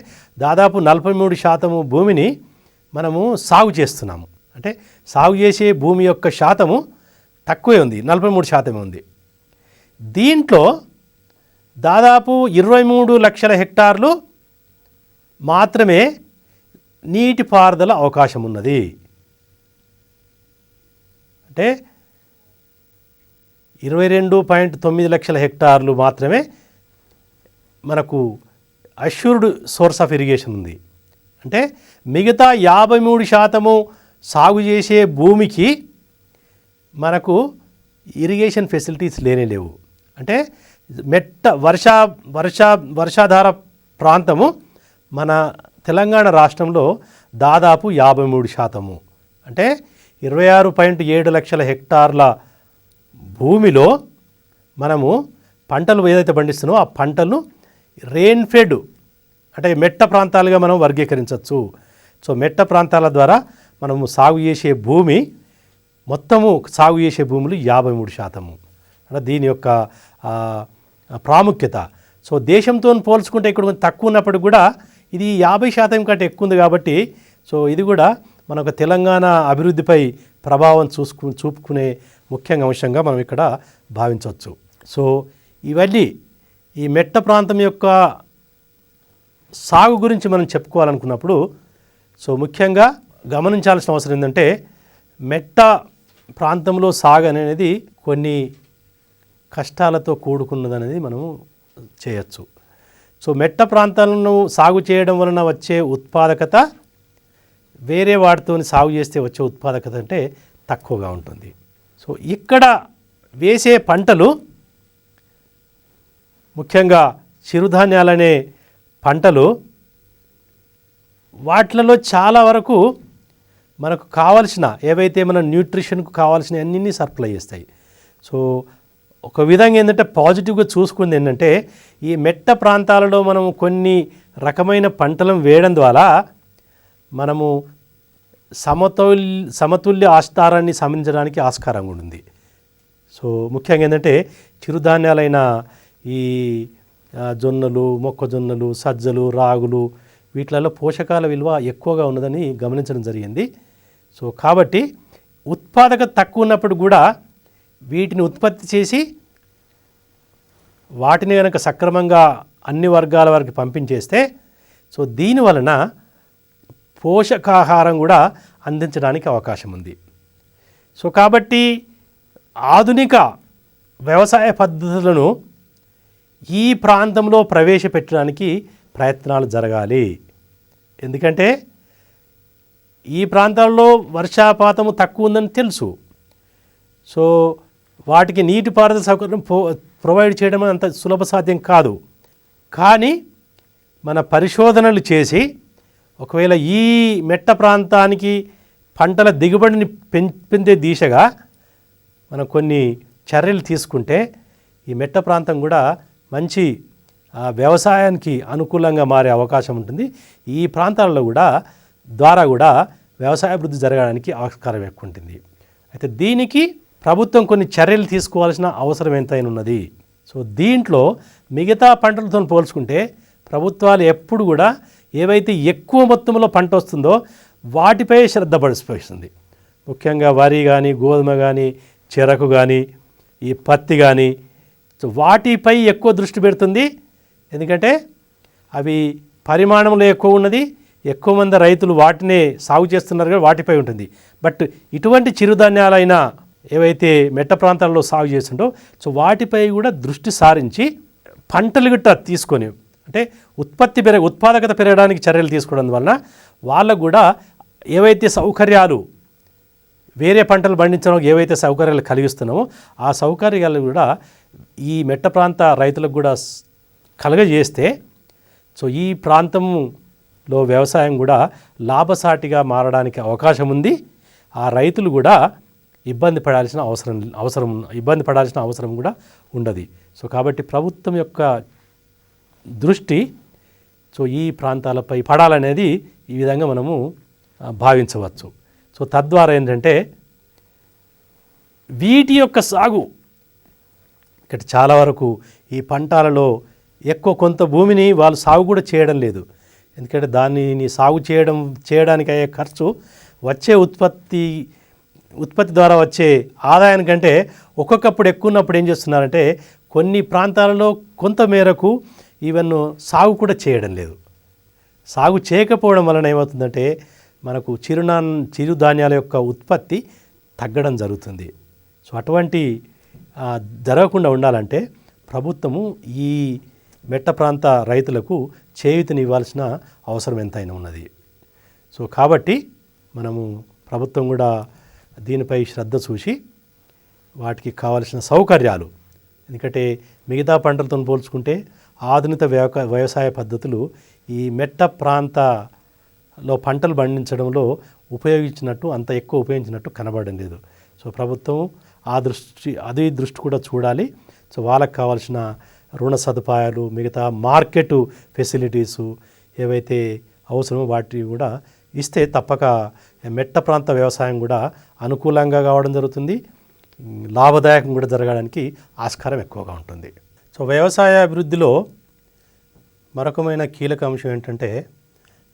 దాదాపు 43% భూమిని మనము సాగు చేస్తున్నాము. అంటే సాగు చేసే భూమి యొక్క శాతము తక్కువే ఉంది, 43% ఉంది. దీంట్లో దాదాపు 23 లక్షల హెక్టార్లు మాత్రమే నీటిపారుదల అవకాశం ఉన్నది. అంటే 22.9 లక్షల హెక్టార్లు మాత్రమే మనకు అష్యూర్డ్ సోర్స్ ఆఫ్ ఇరిగేషన్ ఉంది. అంటే మిగతా 53% సాగు చేసే భూమికి మనకు ఇరిగేషన్ ఫెసిలిటీస్ లేవు. అంటే మెట్ట వర్షాధార ప్రాంతము మన తెలంగాణ రాష్ట్రంలో దాదాపు 53%. అంటే 26.7 లక్షల హెక్టార్ల భూమిలో మనము పంటలు ఏదైతే పండిస్తున్నామో ఆ పంటలను రెయిన్ఫెడ్ అంటే మెట్ట ప్రాంతాలుగా మనం వర్గీకరించవచ్చు. సో మెట్ట ప్రాంతాల ద్వారా మనము సాగు చేసే భూమి మొత్తము సాగు చేసే భూములు 53%. అంటే దీని యొక్క ప్రాముఖ్యత. సో దేశంతో పోల్చుకుంటే ఇక్కడ కొంచెం తక్కువ ఉన్నప్పటికి కూడా ఇది 50% కంటే ఎక్కువ ఉంది కాబట్టి సో ఇది కూడా మనకు తెలంగాణ అభివృద్ధిపై ప్రభావం చూపుకునే ముఖ్యంగా అంశంగా మనం ఇక్కడ భావించవచ్చు. సో ఇవన్నీ ఈ మెట్ట ప్రాంతం యొక్క సాగు గురించి మనం చెప్పుకోవాలనుకున్నప్పుడు సో ముఖ్యంగా గమనించాల్సిన అవసరం ఏంటంటే మెట్ట ప్రాంతంలో సాగు అనేది కొన్ని కష్టాలతో కూడుకున్నదనేది మనము చేయొచ్చు. సో మెట్ట ప్రాంతాలను సాగు చేయడం వలన వచ్చే ఉత్పాదకత వేరే వాటితో సాగు చేస్తే వచ్చే ఉత్పాదకత అంటే తక్కువగా ఉంటుంది. సో ఇక్కడ వేసే పంటలు ముఖ్యంగా చిరుధాన్యాలనే పంటలు వాటిలలో చాలా వరకు మనకు కావాల్సిన ఏవైతే మన న్యూట్రిషన్కు కావాల్సిన అన్నీ సప్లై చేస్తాయి. సో ఒక విధంగా ఏంటంటే పాజిటివ్గా చూసుకుంది ఏంటంటే ఈ మెట్ట ప్రాంతాలలో మనము కొన్ని రకమైన పంటలను వేయడం ద్వారా మనము సమతుల్య ఆహారాన్ని సాధించడానికి ఆస్కారంగా ఉంది. సో ముఖ్యంగా ఏంటంటే చిరుధాన్యాలైన ఈ జొన్నలు, మొక్కజొన్నలు, సజ్జలు, రాగులు వీటిలలో పోషకాల విలువ ఎక్కువగా ఉన్నదని గమనించడం జరిగింది. సో కాబట్టి ఉత్పాదకత తక్కువ ఉన్నప్పుడు కూడా వీటిని ఉత్పత్తి చేసి వాటిని కనుక సక్రమంగా అన్ని వర్గాల వారికి పంపించేస్తే సో దీనివలన పోషకాహారం కూడా అందించడానికి అవకాశం ఉంది. సో కాబట్టి ఆధునిక వ్యవసాయ పద్ధతులను ఈ ప్రాంతంలో ప్రవేశపెట్టడానికి ప్రయత్నాలు జరగాలి. ఎందుకంటే ఈ ప్రాంతాల్లో వర్షపాతము తక్కువ ఉందని తెలుసు. సో వాటికి నీటిపారుదల సౌకర్యం ప్రొవైడ్ చేయడం అంత సులభ సాధ్యం కాదు. కానీ మన పరిశోధనలు చేసి ఒకవేళ ఈ మెట్ట ప్రాంతానికి పంటల దిగుబడిని పెంచే దిశగా మనం కొన్ని చర్యలు తీసుకుంటే ఈ మెట్ట ప్రాంతం కూడా మంచి వ్యవసాయానికి అనుకూలంగా మారే అవకాశం ఉంటుంది. ఈ ప్రాంతాలలో ద్వారా కూడా వ్యవసాయ అభివృద్ధి జరగడానికి ఆస్కారం ఎక్కువ ఉంటుంది. అయితే దీనికి ప్రభుత్వం కొన్ని చర్యలు తీసుకోవాల్సిన అవసరం ఎంతైనా ఉన్నది. సో దీంట్లో మిగతా పంటలతో పోల్చుకుంటే ప్రభుత్వాలు ఎప్పుడు కూడా ఏవైతే ఎక్కువ మొత్తంలో పంట వస్తుందో వాటిపై శ్రద్ధ పడిపోతుంది. ముఖ్యంగా వరి కానీ, గోధుమ కానీ, చెరకు కానీ, ఈ పత్తి కానీ సో వాటిపై ఎక్కువ దృష్టి పెడుతుంది. ఎందుకంటే అవి పరిమాణంలో ఎక్కువ ఉన్నది, ఎక్కువ మంది రైతులు వాటినే సాగు చేస్తున్నారు కదా, వాటిపై ఉంటుంది. బట్ ఇటువంటి చిరుధాన్యాలైన ఏవైతే మెట్ట ప్రాంతాల్లో సాగు చేస్తుంటో సో వాటిపై కూడా దృష్టి సారించి పంటలు గిట్ట తీసుకొని అంటే ఉత్పాదకత పెరగడానికి చర్యలు తీసుకోవడం వలన వాళ్ళకు కూడా ఏవైతే సౌకర్యాలు వేరే పంటలు పండించడానికి ఏవైతే సౌకర్యాలు కలిగిస్తున్నామో ఆ సౌకర్యాలు కూడా ఈ మెట్ట ప్రాంత రైతులకు కూడా కలగజేస్తే సో ఈ ప్రాంతంలో వ్యవసాయం కూడా లాభసాటిగా మారడానికి అవకాశం ఉంది. ఆ రైతులు కూడా ఇబ్బంది పడాల్సిన అవసరం కూడా ఉండదు. సో కాబట్టి ప్రభుత్వం యొక్క దృష్టి సో ఈ ప్రాంతాలపై పడాలనేది ఈ విధంగా మనము భావించవచ్చు. సో తద్వారా ఏంటంటే వీటి యొక్క సాగు ఇక్కడ చాలా వరకు ఈ పంటలలో ఎక్కువ కొంత భూమిని వాళ్ళు సాగు కూడా చేయడం లేదు. ఎందుకంటే దానిని సాగు చేయడానికి అయ్యే ఖర్చు వచ్చే ఉత్పత్తి ద్వారా వచ్చే ఆదాయానికంటే ఒక్కొక్కప్పుడు ఎక్కువ ఉన్నప్పుడు ఏం చేస్తున్నారంటే కొన్ని ప్రాంతాలలో కొంత మేరకు ఈవెన్ సాగు కూడా చేయడం లేదు. సాగు చేయకపోవడం వలన ఏమవుతుందంటే మనకు చిరుధాన్యాల యొక్క ఉత్పత్తి తగ్గడం జరుగుతుంది. సో అటువంటి జరగకుండా ఉండాలంటే ప్రభుత్వము ఈ మెట్ట ప్రాంత రైతులకు చేయూతని ఇవ్వాల్సిన అవసరం ఎంతైనా ఉన్నది. సో కాబట్టి మనము ప్రభుత్వం కూడా దీనిపై శ్రద్ధ చూసి వాటికి కావలసిన సౌకర్యాలు, ఎందుకంటే మిగతా పంటలతో పోల్చుకుంటే ఆధునిక వ్యవసాయ పద్ధతులు ఈ మెట్ట ప్రాంతలో పంటలు పండించడంలో అంత ఎక్కువ ఉపయోగించినట్టు కనబడడం లేదు. సో ప్రభుత్వం అదే దృష్టి కూడా చూడాలి. సో వాళ్ళకి కావాల్సిన రుణ సదుపాయాలు, మిగతా మార్కెట్ ఫెసిలిటీసు ఏవైతే అవసరమో వాటిని కూడా ఇస్తే తప్పక మెట్ట ప్రాంత వ్యవసాయం కూడా అనుకూలంగా కావడం జరుగుతుంది, లాభదాయకం కూడా జరగడానికి ఆస్కారం ఎక్కువగా ఉంటుంది. సో వ్యవసాయ అభివృద్ధిలో మరొకమైన కీలక అంశం ఏంటంటే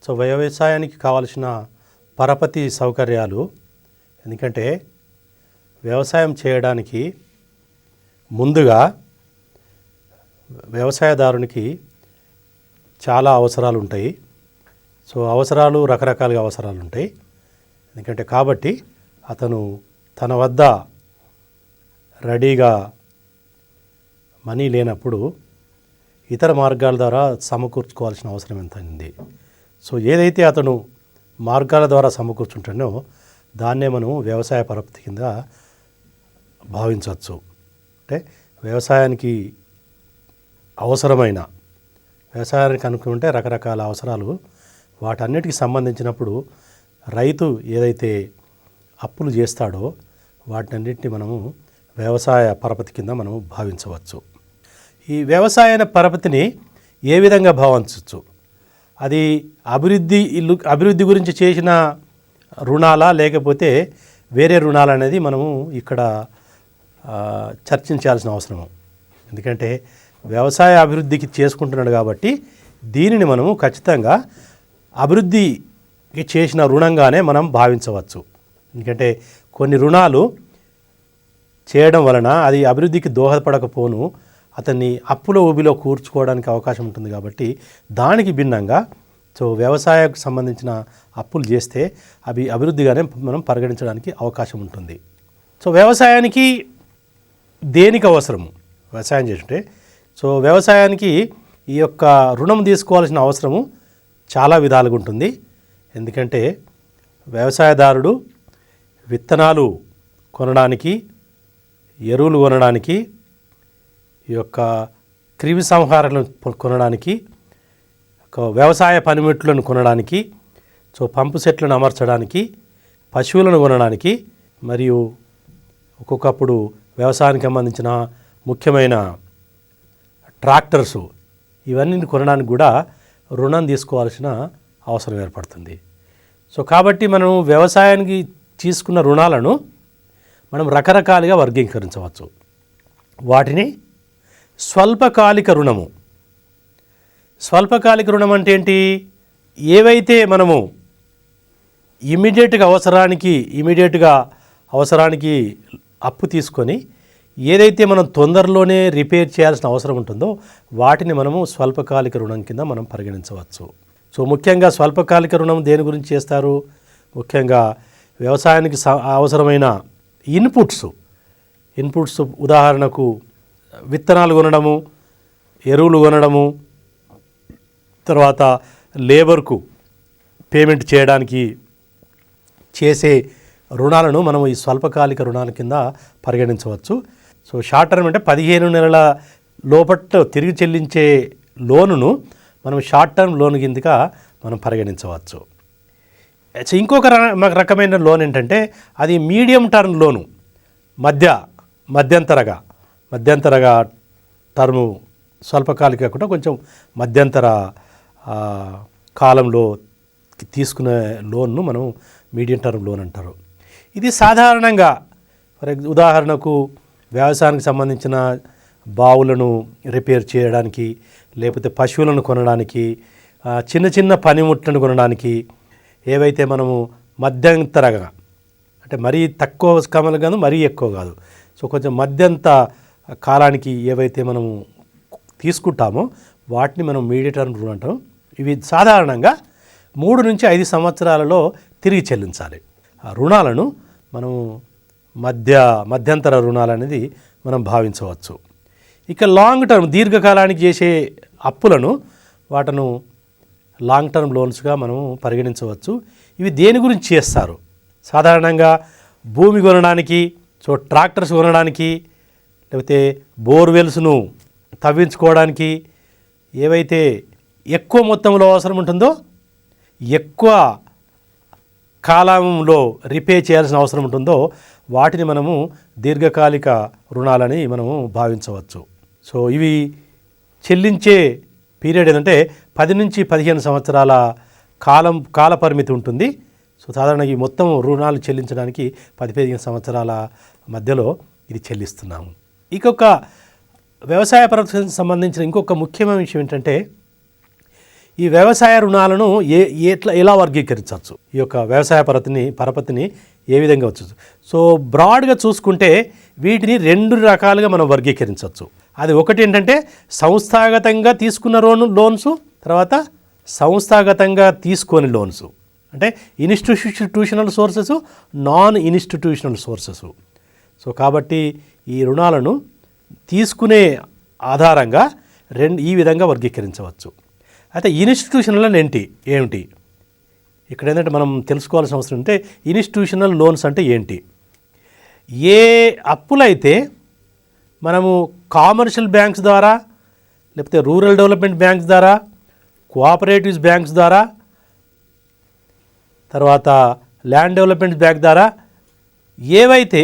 సో వ్యవసాయానికి కావాల్సిన పరపతి సౌకర్యాలు. ఎందుకంటే వ్యవసాయం చేయడానికి ముందుగా వ్యవసాయదారునికి చాలా అవసరాలు ఉంటాయి. సో రకరకాలుగా అవసరాలు ఉంటాయి. ఎందుకంటే కాబట్టి అతను తన వద్ద రెడీగా మనీ లేనప్పుడు ఇతర మార్గాల ద్వారా సమకూర్చుకోవాల్సిన అవసరం ఎంత ఉంది. సో ఏదైతే అతను మార్గాల ద్వారా సమకూర్చుంటానో దాన్నే మనం వ్యవసాయ పరపతి కింద భావించవచ్చు. అంటే వ్యవసాయానికి అనుకుంటే రకరకాల అవసరాలు వాటన్నిటికి సంబంధించినప్పుడు రైతు ఏదైతే అప్పులు చేస్తాడో వాటన్నిటిని మనము వ్యవసాయ పరపతి కింద మనము భావించవచ్చు. ఈ వ్యవసాయ పరపతిని ఏ విధంగా భావించవచ్చు? అది అభివృద్ధి గురించి చేసిన రుణాలా లేకపోతే వేరే రుణాలు అనేది మనము ఇక్కడ చర్చించాల్సిన అవసరం. ఎందుకంటే వ్యవసాయ అభివృద్ధికి చేసుకుంటున్నాడు కాబట్టి దీనిని మనము ఖచ్చితంగా అభివృద్ధికి చేసిన రుణంగానే మనం భావించవచ్చు. ఎందుకంటే కొన్ని రుణాలు చేయడం వలన అది అభివృద్ధికి దోహదపడకపోను అతన్ని అప్పుల ఊబిలో కూర్చుకోవడానికి అవకాశం ఉంటుంది. కాబట్టి దానికి భిన్నంగా సో వ్యవసాయానికి సంబంధించిన అప్పులు చేస్తే అవి అభివృద్ధిగానే మనం పరిగణించడానికి అవకాశం ఉంటుంది. సో వ్యవసాయానికి దేనికి అవసరము? వ్యవసాయం చేస్తుంటే సో వ్యవసాయానికి ఈ యొక్క రుణం తీసుకోవాల్సిన అవసరము చాలా విధాలుగా ఉంటుంది. ఎందుకంటే వ్యవసాయదారుడు విత్తనాలు కొనడానికి, ఎరువులు కొనడానికి, ఈ యొక్క క్రిమి సంహారాలను కొనడానికి, వ్యవసాయ పనిముట్లను కొనడానికి, సో పంపు సెట్లను అమర్చడానికి, పశువులను కొనడానికి, మరియు ఒక్కొక్కప్పుడు వ్యవసాయానికి సంబంధించిన ముఖ్యమైన ట్రాక్టర్సు ఇవన్నీ కొనడానికి కూడా రుణం తీసుకోవాల్సిన అవసరం ఏర్పడుతుంది. సో కాబట్టి మనం వ్యవసాయానికి తీసుకున్న రుణాలను మనం రకరకాలుగా వర్గీకరించవచ్చు. వాటిని స్వల్పకాలిక రుణము. స్వల్పకాలిక రుణం అంటే ఏంటి? ఏవైతే మనము ఇమీడియట్గా అవసరానికి అప్పు తీసుకొని ఏదైతే మనం తొందరలోనే రిపేర్ చేయాల్సిన అవసరం ఉంటుందో వాటిని మనము స్వల్పకాలిక రుణం కింద మనం పరిగణించవచ్చు. సో ముఖ్యంగా స్వల్పకాలిక రుణం దేని గురించి చేస్తారు? ముఖ్యంగా వ్యవసాయానికి అవసరమైన ఇన్పుట్స్ ఉదాహరణకు విత్తనాలు కొనడము, ఎరువులు కొనడము, తర్వాత లేబర్కు పేమెంట్ చేయడానికి చేసే రుణాలను మనం ఈ స్వల్పకాలిక రుణాల కింద పరిగణించవచ్చు. సో షార్ట్ టర్మ్ అంటే 15 నెలల లోపల తిరిగి చెల్లించే లోనును మనం షార్ట్ టర్మ్ లోన్ కిందగా మనం పరిగణించవచ్చు. ఇంకొక రకమైన లోన్ ఏంటంటే అది మీడియం టర్మ్ లోను, మధ్యంతరగా టర్ము స్వల్పకాలిక కాకుండా కొంచెం మధ్యంతర కాలంలో తీసుకునే లోన్ను మనం మీడియం టర్మ్ లోన్ అంటారు. ఇది సాధారణంగా ఉదాహరణకు వ్యవసాయానికి సంబంధించిన బావులను రిపేర్ చేయడానికి, లేకపోతే పశువులను కొనడానికి, చిన్న చిన్న పనిముట్లను కొనడానికి, ఏవైతే మనము మధ్యంతరగా అంటే మరీ తక్కువ కమలు కాదు, మరీ ఎక్కువ కాదు, సో కొంచెం మధ్యంత కాలానికి ఏవైతే మనము తీసుకుంటామో వాటిని మనం మీడియం టర్మ్ లోన్ అంటాం. ఇవి సాధారణంగా 3 నుంచి 5 సంవత్సరాలలో తిరిగి చెల్లించాలి. ఆ రుణాలను మనం మధ్యంతర రుణాలు అనేది మనం భావించవచ్చు. ఇక లాంగ్ టర్మ్ దీర్ఘకాలానికి చేసే అప్పులను వాటిను లాంగ్ టర్మ్ లోన్స్గా మనం పరిగణించవచ్చు. ఇవి దేని గురించి చేస్తారు? సాధారణంగా భూమి కొనడానికి, సో ట్రాక్టర్స్ కొనడానికి, లేకపోతే బోర్వెల్స్ను తవ్వించుకోవడానికి, ఏవైతే ఎక్కువ మొత్తంలో అవసరం ఉంటుందో ఎక్కువ కాలంలో రిపే చేయాల్సిన అవసరం ఉంటుందో వాటిని మనము దీర్ఘకాలిక రుణాలని మనము భావించవచ్చు. సో ఇవి చెల్లించే పీరియడ్ ఏంటంటే 10 నుంచి 15 సంవత్సరాల కాల పరిమితి ఉంటుంది. సో సాధారణంగా ఈ మొత్తం రుణాలు చెల్లించడానికి 10-15 సంవత్సరాల మధ్యలో ఇది చెల్లిస్తున్నాము. ఇంకొక వ్యవసాయ పరపతికి సంబంధించిన ఇంకొక ముఖ్యమైన విషయం ఏంటంటే ఈ వ్యవసాయ రుణాలను ఎలా వర్గీకరించవచ్చు, ఈ యొక్క వ్యవసాయ పరపతిని ఏ విధంగా వచ్చు. సో బ్రాడ్గా చూసుకుంటే వీటిని 2 రకాలుగా మనం వర్గీకరించవచ్చు. అది ఒకటి ఏంటంటే సంస్థాగతంగా తీసుకున్న లోన్స్, తర్వాత సంస్థాగతంగా తీసుకొని లోన్స్, అంటే institutional sources, non institutional sources. So కాబట్టి ఈ రుణాలను తీసుకునే ఆధారంగా ఈ విధంగా వర్గీకరించవచ్చు. అయితే ఇన్స్టిట్యూషనల్ ఏమిటి ఇక్కడ ఏంటంటే మనం తెలుసుకోవాల్సిన అవసరం అంటే ఇన్స్టిట్యూషనల్ లోన్స్ అంటే ఏంటి? ఏ అప్పులైతే మనము కమర్షియల్ బ్యాంక్స్ ద్వారా, లేకపోతే రూరల్ డెవలప్మెంట్ బ్యాంక్స్ ద్వారా, కోఆపరేటివ్స్ బ్యాంక్స్ ద్వారా, తర్వాత ల్యాండ్ డెవలప్మెంట్ బ్యాంక్ ద్వారా, ఏవైతే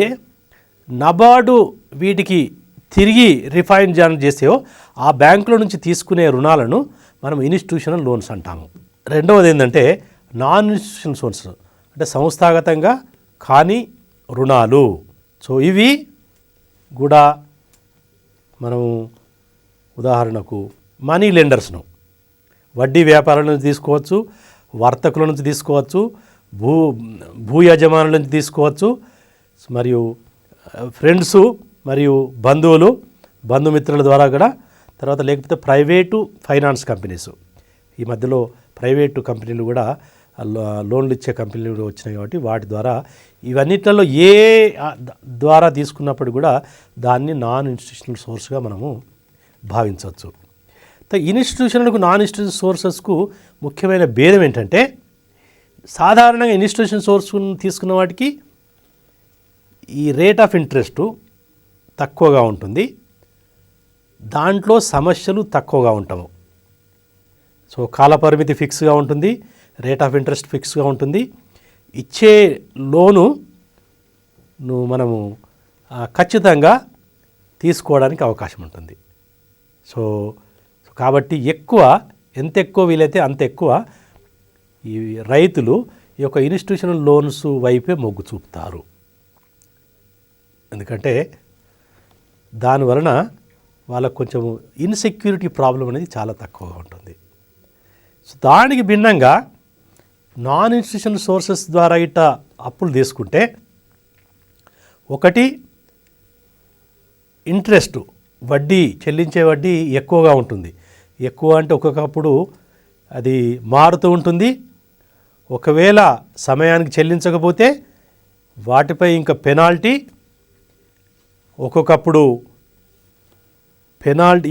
నబార్డు వీటికి తిరిగి రిఫైన్ చేసేవో ఆ బ్యాంకుల నుంచి తీసుకునే రుణాలను మనం ఇన్స్టిట్యూషనల్ లోన్స్ అంటాము. రెండవది ఏంటంటే నాన్ ఇన్స్టిట్యూషనల్ లోన్స్, అంటే సంస్థాగతంగా కాని రుణాలు. సో ఇవి కూడా మనము ఉదాహరణకు మనీ లెండర్స్ను వడ్డీ వ్యాపారాల నుంచి తీసుకోవచ్చు, వర్తకుల నుంచి తీసుకోవచ్చు, భూ యజమానుల నుంచి తీసుకోవచ్చు, మరియు ఫ్రెండ్స్ మరియు బంధుమిత్రుల ద్వారా కూడా, తర్వాత లేకపోతే ప్రైవేటు ఫైనాన్స్ కంపెనీస్, ఈ మధ్యలో ప్రైవేటు కంపెనీలు కూడా లోన్లు ఇచ్చే కంపెనీలు కూడా వచ్చినాయి కాబట్టి వాటి ద్వారా, ఇవన్నిట్లలో ఏ ద్వారా తీసుకున్నప్పుడు కూడా దాన్ని నాన్ ఇన్స్టిట్యూషనల్ సోర్స్గా మనము భావించవచ్చు. ఇన్స్టిట్యూషనల్కు నాన్ ఇన్స్టిట్యూషనల్ సోర్సెస్కు ముఖ్యమైన భేదం ఏంటంటే సాధారణంగా ఇన్స్టిట్యూషన్ సోర్స్ తీసుకున్న వాటికి ఈ రేట్ ఆఫ్ ఇంట్రెస్టు తక్కువగా ఉంటుంది, దాంట్లో సమస్యలు తక్కువగా ఉంటాము. సో కాలపరిమితి ఫిక్స్గా ఉంటుంది, రేట్ ఆఫ్ ఇంట్రెస్ట్ ఫిక్స్గా ఉంటుంది, ఇచ్చే లోను మనము ఖచ్చితంగా తీసుకోవడానికి అవకాశం ఉంటుంది. సో కాబట్టి ఎంత ఎక్కువ వీలైతే అంత ఎక్కువ ఈ రైతులు ఈ యొక్క ఇన్స్టిట్యూషనల్ లోన్స్ వైపే మొగ్గు చూపుతారు. ఎందుకంటే దానివలన వాళ్ళకు కొంచెం ఇన్సెక్యూరిటీ ప్రాబ్లం అనేది చాలా తక్కువగా ఉంటుంది. సో దానికి భిన్నంగా నాన్ ఇన్స్టిట్యూషనల్ సోర్సెస్ ద్వారా ఇట్ట అప్పులు తీసుకుంటే ఒకటి ఇంట్రెస్ట్ చెల్లించే వడ్డీ ఎక్కువగా ఉంటుంది. ఎక్కువ అంటే ఒక్కొక్కప్పుడు అది మారుతూ ఉంటుంది. ఒకవేళ సమయానికి చెల్లించకపోతే వాటిపై ఇంకా పెనాల్టీ, ఒక్కొక్కప్పుడు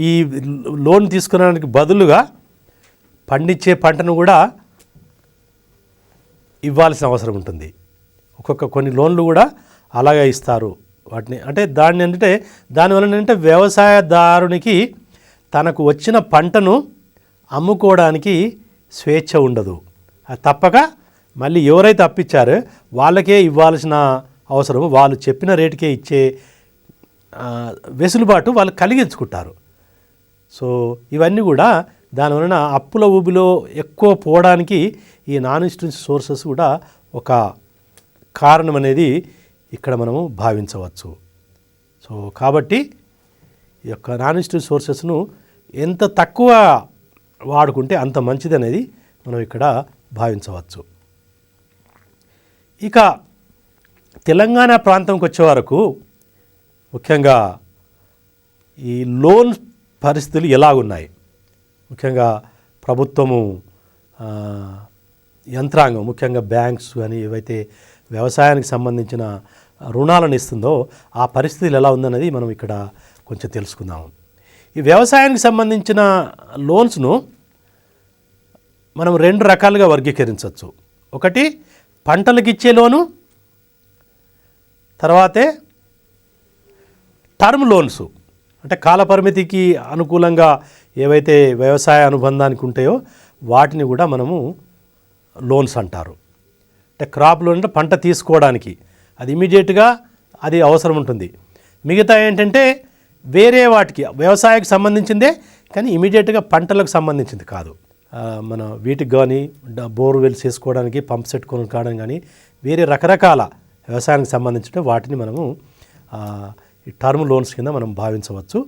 ఈ లోన్ తీసుకునేందుకు బదులుగా పండించే పంటను కూడా ఇవ్వాల్సిన అవసరం ఉంటుంది. కొన్ని లోన్లు కూడా అలాగే ఇస్తారు వాటిని. అంటే దానివల్ల ఏంటంటే వ్యవసాయదారునికి తనకు వచ్చిన పంటను అమ్ముకోవడానికి స్వేచ్ఛ ఉండదు. అది తప్పక మళ్ళీ ఎవరైతే అప్పిచ్చారో వాళ్ళకే ఇవ్వాల్సిన అవసరం, వాళ్ళు చెప్పిన రేటుకే ఇచ్చే వెసులుబాటు వాళ్ళు కలిగించుకుంటారు. సో ఇవన్నీ కూడా దానివలన అప్పుల ఊబిలో ఎక్కువ పోవడానికి ఈ నాన్ ఇన్స్టిట్యూషనల్ సోర్సెస్ కూడా ఒక కారణం అనేది ఇక్కడ మనము భావించవచ్చు. సో కాబట్టి ఈ యొక్క నాన్ ఇన్స్టిట్యూషనల్ సోర్సెస్ను ఎంత తక్కువ వాడుకుంటే అంత మంచిది అనేది మనం ఇక్కడ భావించవచ్చు. ఇక తెలంగాణ ప్రాంతంకి వచ్చే వరకు ముఖ్యంగా ఈ లోన్ పరిస్థితులు ఎలాగున్నాయి, ముఖ్యంగా ప్రభుత్వము యంత్రాంగం ముఖ్యంగా బ్యాంక్స్ అని ఏవైతే వ్యవసాయానికి సంబంధించిన రుణాలను ఇస్తుందో ఆ పరిస్థితులు ఎలా ఉందన్నది మనం ఇక్కడ కొంచెం తెలుసుకుందాము. ఈ వ్యవసాయానికి సంబంధించిన లోన్స్ను మనం 2 రకాలుగా వర్గీకరించవచ్చు. ఒకటి పంటలకు ఇచ్చే లోను, తర్వాతే టర్మ్ లోన్స్ అంటే కాలపరిమితికి అనుకూలంగా ఏవైతే వ్యవసాయ అనుబంధానికి ఉంటాయో వాటిని కూడా మనము లోన్స్ అంటారు. అంటే క్రాప్ లోన్ అంటే పంట తీసుకోవడానికి అది ఇమీడియట్గా అది అవసరం ఉంటుంది. మిగతా ఏంటంటే వేరే వాటికి వ్యవసాయానికి సంబంధించిందే కానీ ఇమీడియట్గా పంటలకు సంబంధించింది కాదు. మన వీటికి కానీ బోర్వెల్స్ చేసుకోవడానికి పంప్ సెట్ కొనుక్కోవడం కానీ వేరే రకరకాల వ్యవసాయానికి సంబంధించిన వాటిని మనము ఈ టర్మ్ లోన్స్ కింద మనం భావించవచ్చు.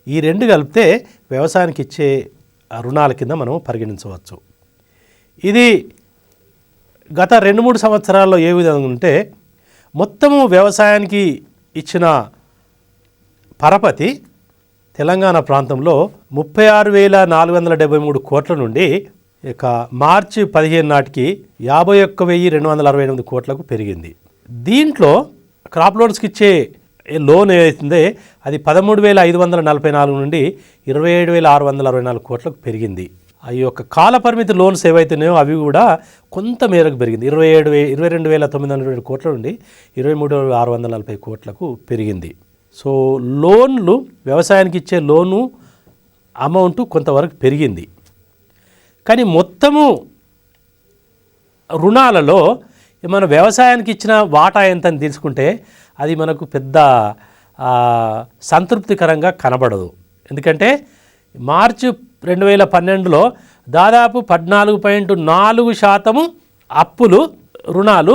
ఈ 2 కలిపితే వ్యవసాయానికి ఇచ్చే రుణాల కింద మనం పరిగణించవచ్చు. ఇది గత 2-3 సంవత్సరాల్లో ఏ విధంగా ఉంటే మొత్తము వ్యవసాయానికి ఇచ్చిన పరపతి తెలంగాణ ప్రాంతంలో 36,473 కోట్ల నుండి ఇక మార్చి 15 నాటికి 51,268 కోట్లకు పెరిగింది. దీంట్లో క్రాప్ లోన్స్కి ఇచ్చే లోన్ ఏదైతుందో అది 13,544 నుండి 27,664 కోట్లకు పెరిగింది. ఆ యొక్క కాల పరిమితి లోన్స్ ఏవైతున్నాయో అవి కూడా కొంత మేరకు పెరిగింది. 22,907 కోట్ల నుండి 23,640 కోట్లకు పెరిగింది. సో లోన్లు వ్యవసాయానికి ఇచ్చే లోను అమౌంట్ కొంతవరకు పెరిగింది. కానీ మొత్తము రుణాలలో మన వ్యవసాయానికి ఇచ్చిన వాటా ఎంత అని తీసుకుంటే అది మనకు పెద్ద సంతృప్తికరంగా కనబడదు. ఎందుకంటే మార్చి 2012లో దాదాపు 14.4% అప్పులు రుణాలు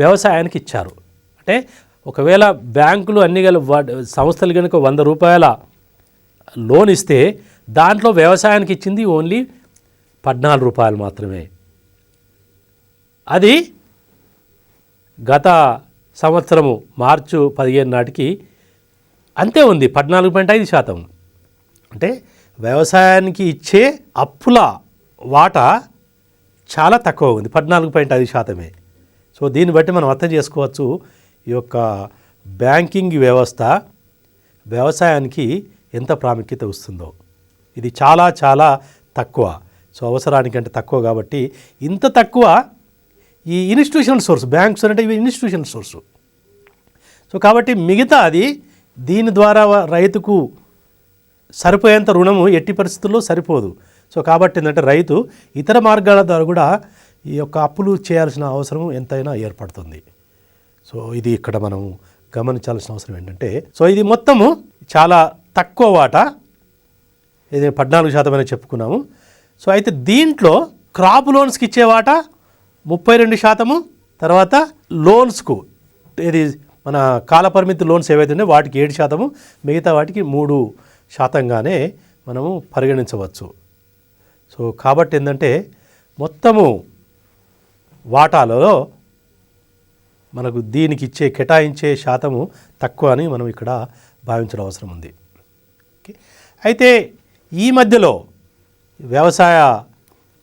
వ్యవసాయానికి ఇచ్చారు. అంటే ఒకవేళ బ్యాంకులు అన్ని సంస్థలు కనుక 100 రూపాయల లోన్ ఇస్తే దాంట్లో వ్యవసాయానికి ఇచ్చింది ఓన్లీ 14 రూపాయలు మాత్రమే. అది గత సంవత్సరము మార్చి 15 నాటికి అంతే ఉంది, 14.5%. అంటే వ్యవసాయానికి ఇచ్చే అప్పుల వాటా చాలా తక్కువ ఉంది, 14.5%. సో దీన్ని బట్టి మనం అర్థం చేసుకోవచ్చు ఈ యొక్క బ్యాంకింగ్ వ్యవస్థ వ్యవసాయానికి ఎంత ప్రాముఖ్యత వస్తుందో. ఇది చాలా చాలా తక్కువ. సో అవసరానికంటే తక్కువ కాబట్టి ఇంత తక్కువ ఈ ఇన్స్టిట్యూషనల్ సోర్స్ బ్యాంక్స్ అంటే ఇవి ఇన్స్టిట్యూషనల్ సోర్సు. సో కాబట్టి మిగతా అది దీని ద్వారా రైతుకు సరిపోయేంత రుణము ఎట్టి పరిస్థితుల్లో సరిపోదు. సో కాబట్టి ఏంటంటే రైతు ఇతర మార్గాల ద్వారా కూడా ఈ యొక్క అప్పులు చేయాల్సిన అవసరం ఎంతైనా ఏర్పడుతుంది. సో ఇది ఇక్కడ మనం గమనించాల్సిన అవసరం ఏంటంటే సో ఇది మొత్తము చాలా తక్కువ వాటా, ఇది 14% అని చెప్పుకున్నాము. సో అయితే దీంట్లో క్రాప్ లోన్స్కి ఇచ్చే వాటా 32%, తర్వాత లోన్స్కు ఇది మన కాలపరిమితి లోన్స్ ఏవైతే ఉన్నాయో వాటికి 7%, మిగతా వాటికి 3%గానే మనము పరిగణించవచ్చు. సో కాబట్టి ఏంటంటే మొత్తము వాటాలలో మనకు దీనికి ఇచ్చే కేటాయించే శాతము తక్కువ అని మనం ఇక్కడ భావించడం అవసరం ఉంది. అయితే ఈ మధ్యలో వ్యవసాయ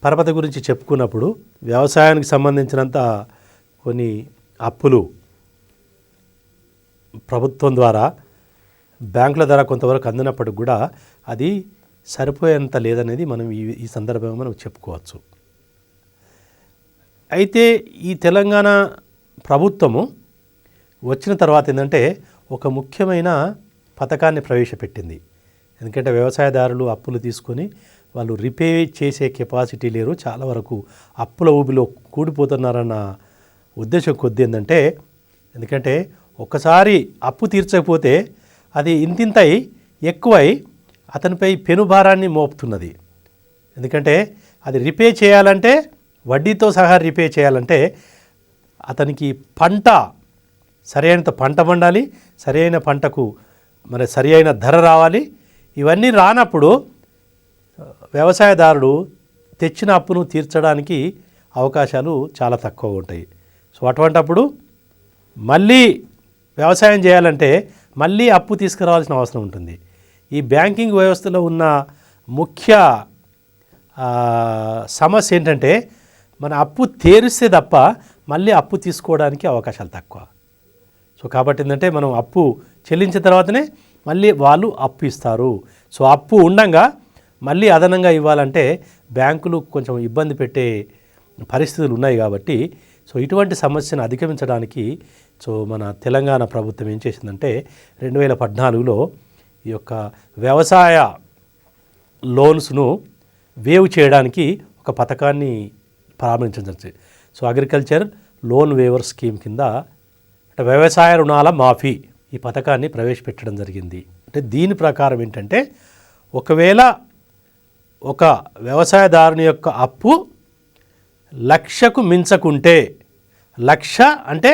పరపతి గురించి చెప్పుకున్నప్పుడు వ్యవసాయానికి సంబంధించినంత కొన్ని అప్పులు ప్రభుత్వం ద్వారా బ్యాంకుల ద్వారా కొంతవరకు అందినప్పటికి కూడా అది సరిపోయేంత లేదనేది మనం ఈ సందర్భంగా మనం చెప్పుకోవచ్చు. అయితే ఈ తెలంగాణ ప్రభుత్వము వచ్చిన తర్వాత ఏంటంటే ఒక ముఖ్యమైన పథకాన్ని ప్రవేశపెట్టింది. ఎందుకంటే వ్యవసాయదారులు అప్పులు తీసుకొని వాళ్ళు రిపే చేసే కెపాసిటీ లేరు, చాలా వరకు అప్పుల ఊబిలో కూడిపోతున్నారన్న ఉద్దేశం కొద్ది ఏంటంటే, ఎందుకంటే ఒక్కసారి అప్పు తీర్చకపోతే అది ఇంతింతై ఎక్కువై అతనిపై పెనుభారాన్ని మోపుతున్నది. ఎందుకంటే అది రిపే చేయాలంటే, వడ్డీతో సహా రిపే చేయాలంటే అతనికి సరైన పంట పండాలి, సరైన పంటకు మరి సరి అయిన ధర రావాలి. ఇవన్నీ రానప్పుడు వ్యవసాయదారుడు తెచ్చిన అప్పును తీర్చడానికి అవకాశాలు చాలా తక్కువ ఉంటాయి. సో అటువంటప్పుడు మళ్ళీ వ్యవసాయం చేయాలంటే మళ్ళీ అప్పు తీసుకురావాల్సిన అవసరం ఉంటుంది. ఈ బ్యాంకింగ్ వ్యవస్థలో ఉన్న ముఖ్య సమస్య ఏంటంటే మన అప్పు తీరిస్తే తప్ప మళ్ళీ అప్పు తీసుకోవడానికి అవకాశాలు తక్కువ. సో కాబట్టి ఏంటంటే మనం అప్పు చెల్లించిన తర్వాతనే మళ్ళీ వాళ్ళు అప్పు ఇస్తారు. సో అప్పు ఉండంగా మళ్ళీ అదనంగా ఇవ్వాలంటే బ్యాంకులు కొంచెం ఇబ్బంది పెట్టే పరిస్థితులు ఉన్నాయి. కాబట్టి సో ఇటువంటి సమస్యను అధిగమించడానికి సో మన తెలంగాణ ప్రభుత్వం ఏం చేసిందంటే 2014లో ఈ యొక్క వ్యవసాయ లోన్స్ను వేవ్ చేయడానికి ఒక పథకాన్ని ప్రారంభించడం జరిగింది. So agriculture loan waiver scheme కింద అంటే వ్యవసాయ రుణాల మాఫీ ఈ పథకాన్ని ప్రవేశపెట్టడం జరిగింది. అంటే దీని ప్రకారం ఏంటంటే ఒకవేళ ఒక వ్యవసాయదారుని యొక్క అప్పు 1,00,000కు మించకుంటే, 1,00,000 అంటే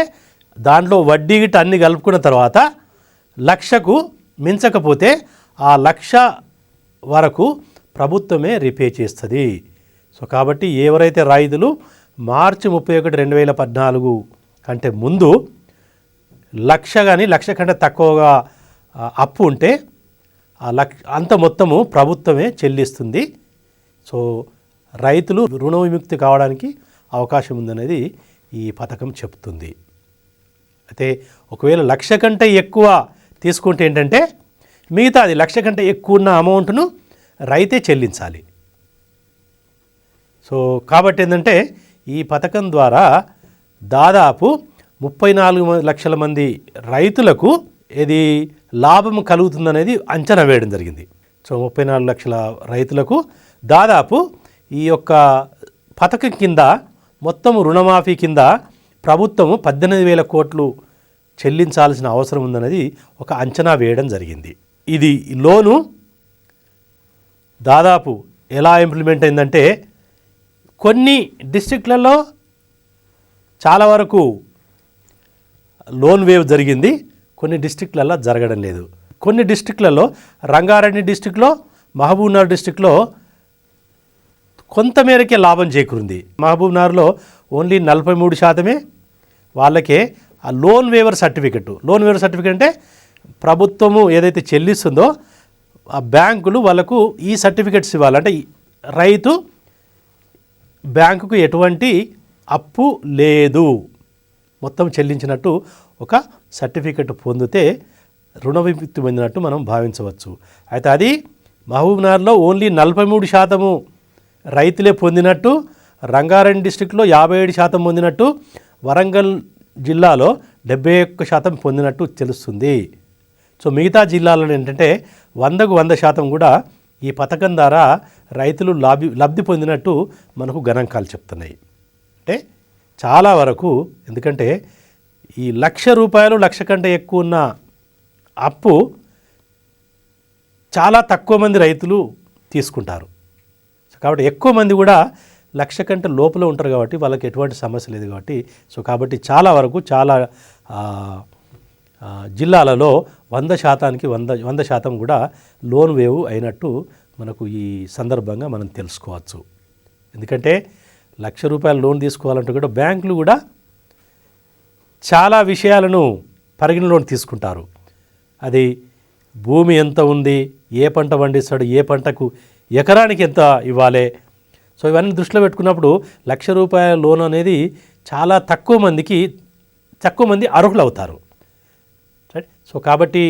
దాంట్లో వడ్డీ గిట్ట అన్ని కలుపుకున్న తర్వాత 1,00,000కు మించకపోతే ఆ 1,00,000 వరకు ప్రభుత్వమే రిపే చేస్తుంది. సో కాబట్టి ఎవరైతే రైతులు మార్చి 31, 2014 కంటే ముందు 1,00,000 కానీ 1,00,000 కంటే తక్కువగా అప్పు ఉంటే అంత మొత్తము ప్రభుత్వమే చెల్లిస్తుంది. సో రైతులు రుణ విముక్తి కావడానికి అవకాశం ఉందనేది ఈ పథకం చెప్తుంది. అయితే ఒకవేళ 1,00,000 కంటే ఎక్కువ తీసుకుంటే ఏంటంటే మిగతా అది 1,00,000 కంటే ఎక్కువ ఉన్న అమౌంట్ను రైతే చెల్లించాలి. సో కాబట్టి ఏంటంటే ఈ పథకం ద్వారా దాదాపు 34 లక్షల మంది రైతులకు ఇది లాభం కలుగుతుందనేది అంచనా వేయడం జరిగింది. సో 34 లక్షల రైతులకు దాదాపు ఈ యొక్క పథకం కింద మొత్తం రుణమాఫీ కింద ప్రభుత్వము 18,000 కోట్లు చెల్లించాల్సిన అవసరం ఉందనేది ఒక అంచనా వేయడం జరిగింది. ఇది లోను దాదాపు ఎలా ఇంప్లిమెంట్ అయిందంటే కొన్ని డిస్ట్రిక్ట్లలో చాలా వరకు లోన్ వేవ్ జరిగింది, కొన్ని డిస్ట్రిక్ట్లలో జరగడం లేదు. కొన్ని డిస్ట్రిక్ట్లలో రంగారెడ్డి డిస్ట్రిక్ట్లో, మహబూబ్నగర్ డిస్ట్రిక్ట్లో కొంతమేరకే లాభం చేకూరింది. మహబూబ్నగర్లో ఓన్లీ 43% వాళ్ళకే ఆ లోన్ వేవర్ సర్టిఫికెట్ అంటే ప్రభుత్వము ఏదైతే చెల్లిస్తుందో ఆ బ్యాంకులు వాళ్ళకు ఈ సర్టిఫికెట్స్ ఇవ్వాలంటే రైతు బ్యాంకుకు ఎటువంటి అప్పు లేదు, మొత్తం చెల్లించినట్టు ఒక సర్టిఫికెట్ పొందితే రుణ విముక్తి పొందినట్టు మనం భావించవచ్చు. అయితే అది మహబూబ్నగర్లో ఓన్లీ 43% రైతులే పొందినట్టు, రంగారెడ్డి డిస్ట్రిక్ట్లో 57% పొందినట్టు, వరంగల్ జిల్లాలో 71% పొందినట్టు తెలుస్తుంది. సో మిగతా జిల్లాలలో ఏంటంటే 100కు 100% కూడా ఈ పథకం ద్వారా రైతులు లబ్ధి పొందినట్టు మనకు గణాంకాలు చెప్తున్నాయి. అంటే చాలా వరకు, ఎందుకంటే ఈ 1,00,000 రూపాయలు 1,00,000 కంటే ఎక్కువ ఉన్న అప్పు చాలా తక్కువ మంది రైతులు తీసుకుంటారు. కాబట్టి ఎక్కువ మంది కూడా 1,00,000 కంటే లోపల ఉంటారు కాబట్టి వాళ్ళకి ఎటువంటి సమస్య లేదు కాబట్టి సో కాబట్టి చాలా వరకు చాలా జిల్లాలలో 100%కి 100% కూడా లోన్ వేవ్ అయినట్టు మనకు ఈ సందర్భంగా మనం తెలుసుకోవచ్చు. ఎందుకంటే 1,00,000 రూపాయలు లోన్ తీసుకోవాలంటే కూడా బ్యాంకులు కూడా చాలా విషయాలను పరిగణలోకి తీసుకుంటారు. అది భూమి ఎంత ఉంది, ఏ పంట పండిస్తాడు, ఏ పంటకు ఎకరానికి ఎంత ఇవ్వాలి, సో ఇవన్నీ దృష్టిలో పెట్టుకున్నప్పుడు 1,00,000 రూపాయల లోన్ అనేది చాలా తక్కువ మంది అర్హులు అవుతారు. రైట్. సో కాబట్టి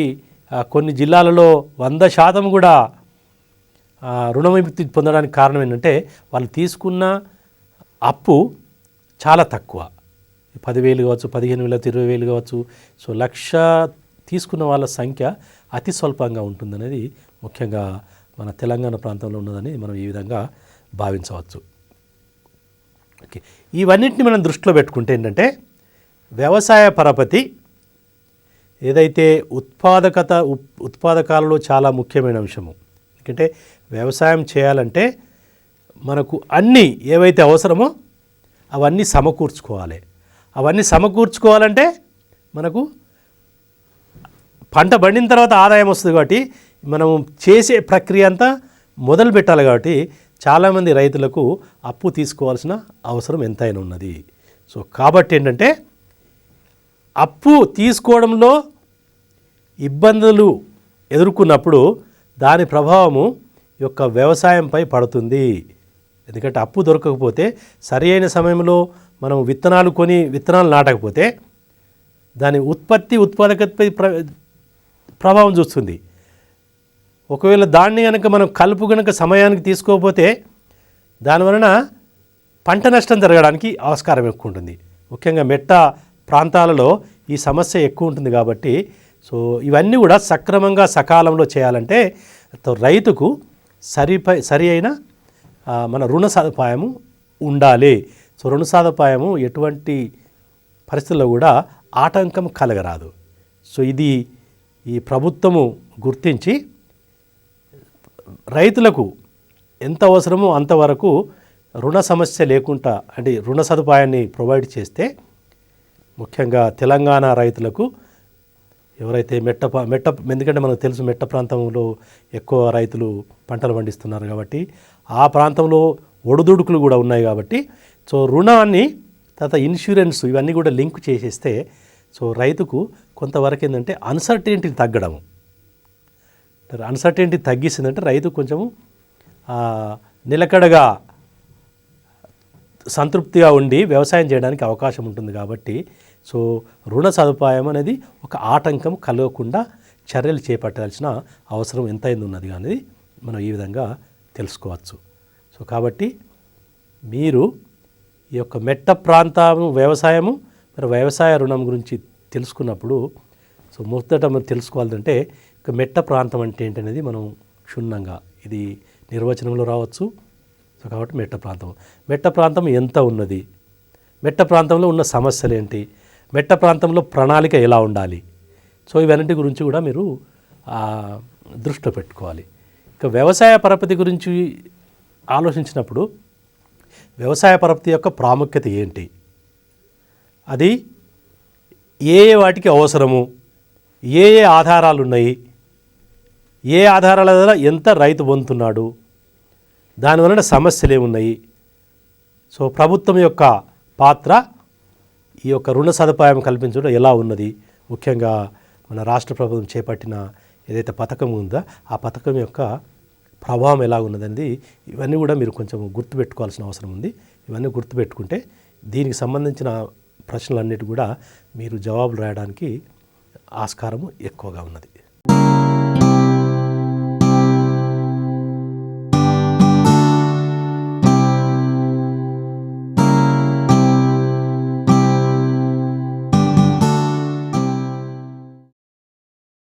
కొన్ని జిల్లాలలో 100% కూడా రుణ విముక్తి పొందడానికి కారణం ఏంటంటే వాళ్ళు తీసుకున్న అప్పు చాలా తక్కువ. 10,000 కావచ్చు, 15,000, 20,000 కావచ్చు. సో 1,00,000 తీసుకున్న వాళ్ళ సంఖ్య అతి స్వల్పంగా ఉంటుందనేది ముఖ్యంగా మన తెలంగాణ ప్రాంతంలో ఉన్నదని మనం ఈ విధంగా భావించవచ్చు. ఓకే, ఇవన్నిటిని మనం దృష్టిలో పెట్టుకుంటే ఏంటంటే వ్యవసాయ పరపతి ఏదైతే ఉత్పాదకాలలో చాలా ముఖ్యమైన అంశము. ఎందుకంటే వ్యవసాయం చేయాలంటే మనకు అన్నీ ఏవైతే అవసరమో అవన్నీ సమకూర్చుకోవాలి. అవన్నీ సమకూర్చుకోవాలంటే మనకు పంట పండిన తర్వాత ఆదాయం వస్తుంది కాబట్టి మనం చేసే ప్రక్రియ అంతా మొదలు పెట్టాలి. కాబట్టి చాలామంది రైతులకు అప్పు తీసుకోవాల్సిన అవసరం ఎంతైనా ఉన్నది. సో కాబట్టి ఏంటంటే అప్పు తీసుకోవడంలో ఇబ్బందులు ఎదుర్కొన్నప్పుడు దాని ప్రభావము యొక్క వ్యవసాయంపై పడుతుంది. ఎందుకంటే అప్పు దొరకకపోతే సరి అయిన సమయంలో మనం విత్తనాలు కొని విత్తనాలు నాటకపోతే దాని ఉత్పాదకతపై ప్రభావం చూస్తుంది. ఒకవేళ దాన్ని కనుక మనం కలుపు కనుక సమయానికి తీసుకోకపోతే దానివలన పంట నష్టం జరగడానికి ఆస్కారం ఎక్కువ ఉంటుంది. ముఖ్యంగా మెట్ట ప్రాంతాలలో ఈ సమస్య ఎక్కువ ఉంటుంది. కాబట్టి సో ఇవన్నీ కూడా సక్రమంగా సకాలంలో చేయాలంటే రైతుకు సరి అయిన మన రుణ సదుపాయము ఉండాలి. సో రుణ సదుపాయము ఎటువంటి పరిస్థితుల్లో కూడా ఆటంకం కలగరాదు. సో ఇది ఈ ప్రభుత్వము గుర్తించి రైతులకు ఎంత అవసరమో అంతవరకు రుణ సమస్య లేకుండా అంటే రుణ సదుపాయాన్ని ప్రొవైడ్ చేస్తే ముఖ్యంగా తెలంగాణ రైతులకు ఎవరైతే ఎందుకంటే మనకు తెలుసు మెట్ట ప్రాంతంలో ఎక్కువ రైతులు పంటలు పండిస్తున్నారు కాబట్టి ఆ ప్రాంతంలో ఒడిదుడుకులు కూడా ఉన్నాయి. కాబట్టి సో రుణాన్ని తర్వాత ఇన్సూరెన్స్ ఇవన్నీ కూడా లింక్ చేసేస్తే సో రైతుకు కొంతవరకు ఏంటంటే అన్సర్టెనిటీ తగ్గడము. అన్సర్టెనిటీ తగ్గిస్తుందంటే రైతు కొంచెము నిలకడగా సంతృప్తిగా ఉండి వ్యవసాయం చేయడానికి అవకాశం ఉంటుంది. కాబట్టి సో రుణ సదుపాయం అనేది ఒక ఆటంకం కలగకుండా చర్యలు చేపట్టాల్సిన అవసరం ఎంతైంది ఉన్నది అనేది మనం ఈ విధంగా తెలుసుకోవచ్చు. సో కాబట్టి మీరు ఈ యొక్క మెట్ట ప్రాంతము వ్యవసాయము మరి వ్యవసాయ రుణం గురించి తెలుసుకున్నప్పుడు సో మొదట మనం తెలుసుకోవాలంటే ఇక మెట్ట ప్రాంతం అంటే ఏంటనేది మనం క్షుణ్ణంగా ఇది నిర్వచనంలో రావచ్చు. సో కాబట్టి మెట్ట ప్రాంతం ఎంత ఉన్నది, మెట్ట ప్రాంతంలో ఉన్న సమస్యలు ఏంటి, మెట్ట ప్రాంతంలో ప్రణాళిక ఎలా ఉండాలి, సో ఇవన్నిటి గురించి కూడా మీరు దృష్టిలో పెట్టుకోవాలి. ఇక వ్యవసాయ పరపతి గురించి ఆలోచించినప్పుడు వ్యవసాయ పరపతి యొక్క ప్రాముఖ్యత ఏంటి, అది ఏ వాటికి అవసరము, ఏ ఆధారాలు ఉన్నాయి, ఏ ఆధారాల ద్వారా ఎంత రైతు పొందుతున్నాడు, దానివలన సమస్యలు ఏమున్నాయి, సో ప్రభుత్వం యొక్క పాత్ర ఈ యొక్క రుణ సదుపాయం కల్పించడం ఎలా ఉన్నది, ముఖ్యంగా మన రాష్ట్ర ప్రభుత్వం చేపట్టిన ఏదైతే పథకం ఉందో ఆ పథకం యొక్క ప్రభావం ఎలా ఉన్నదండి, ఇవన్నీ కూడా మీరు కొంచెం గుర్తుపెట్టుకోవాల్సిన అవసరం ఉంది. ఇవన్నీ గుర్తుపెట్టుకుంటే దీనికి సంబంధించిన ప్రశ్నలన్నిటి కూడా మీరు జవాబులు రాయడానికి ఆస్కారము ఎక్కువగా ఉన్నది.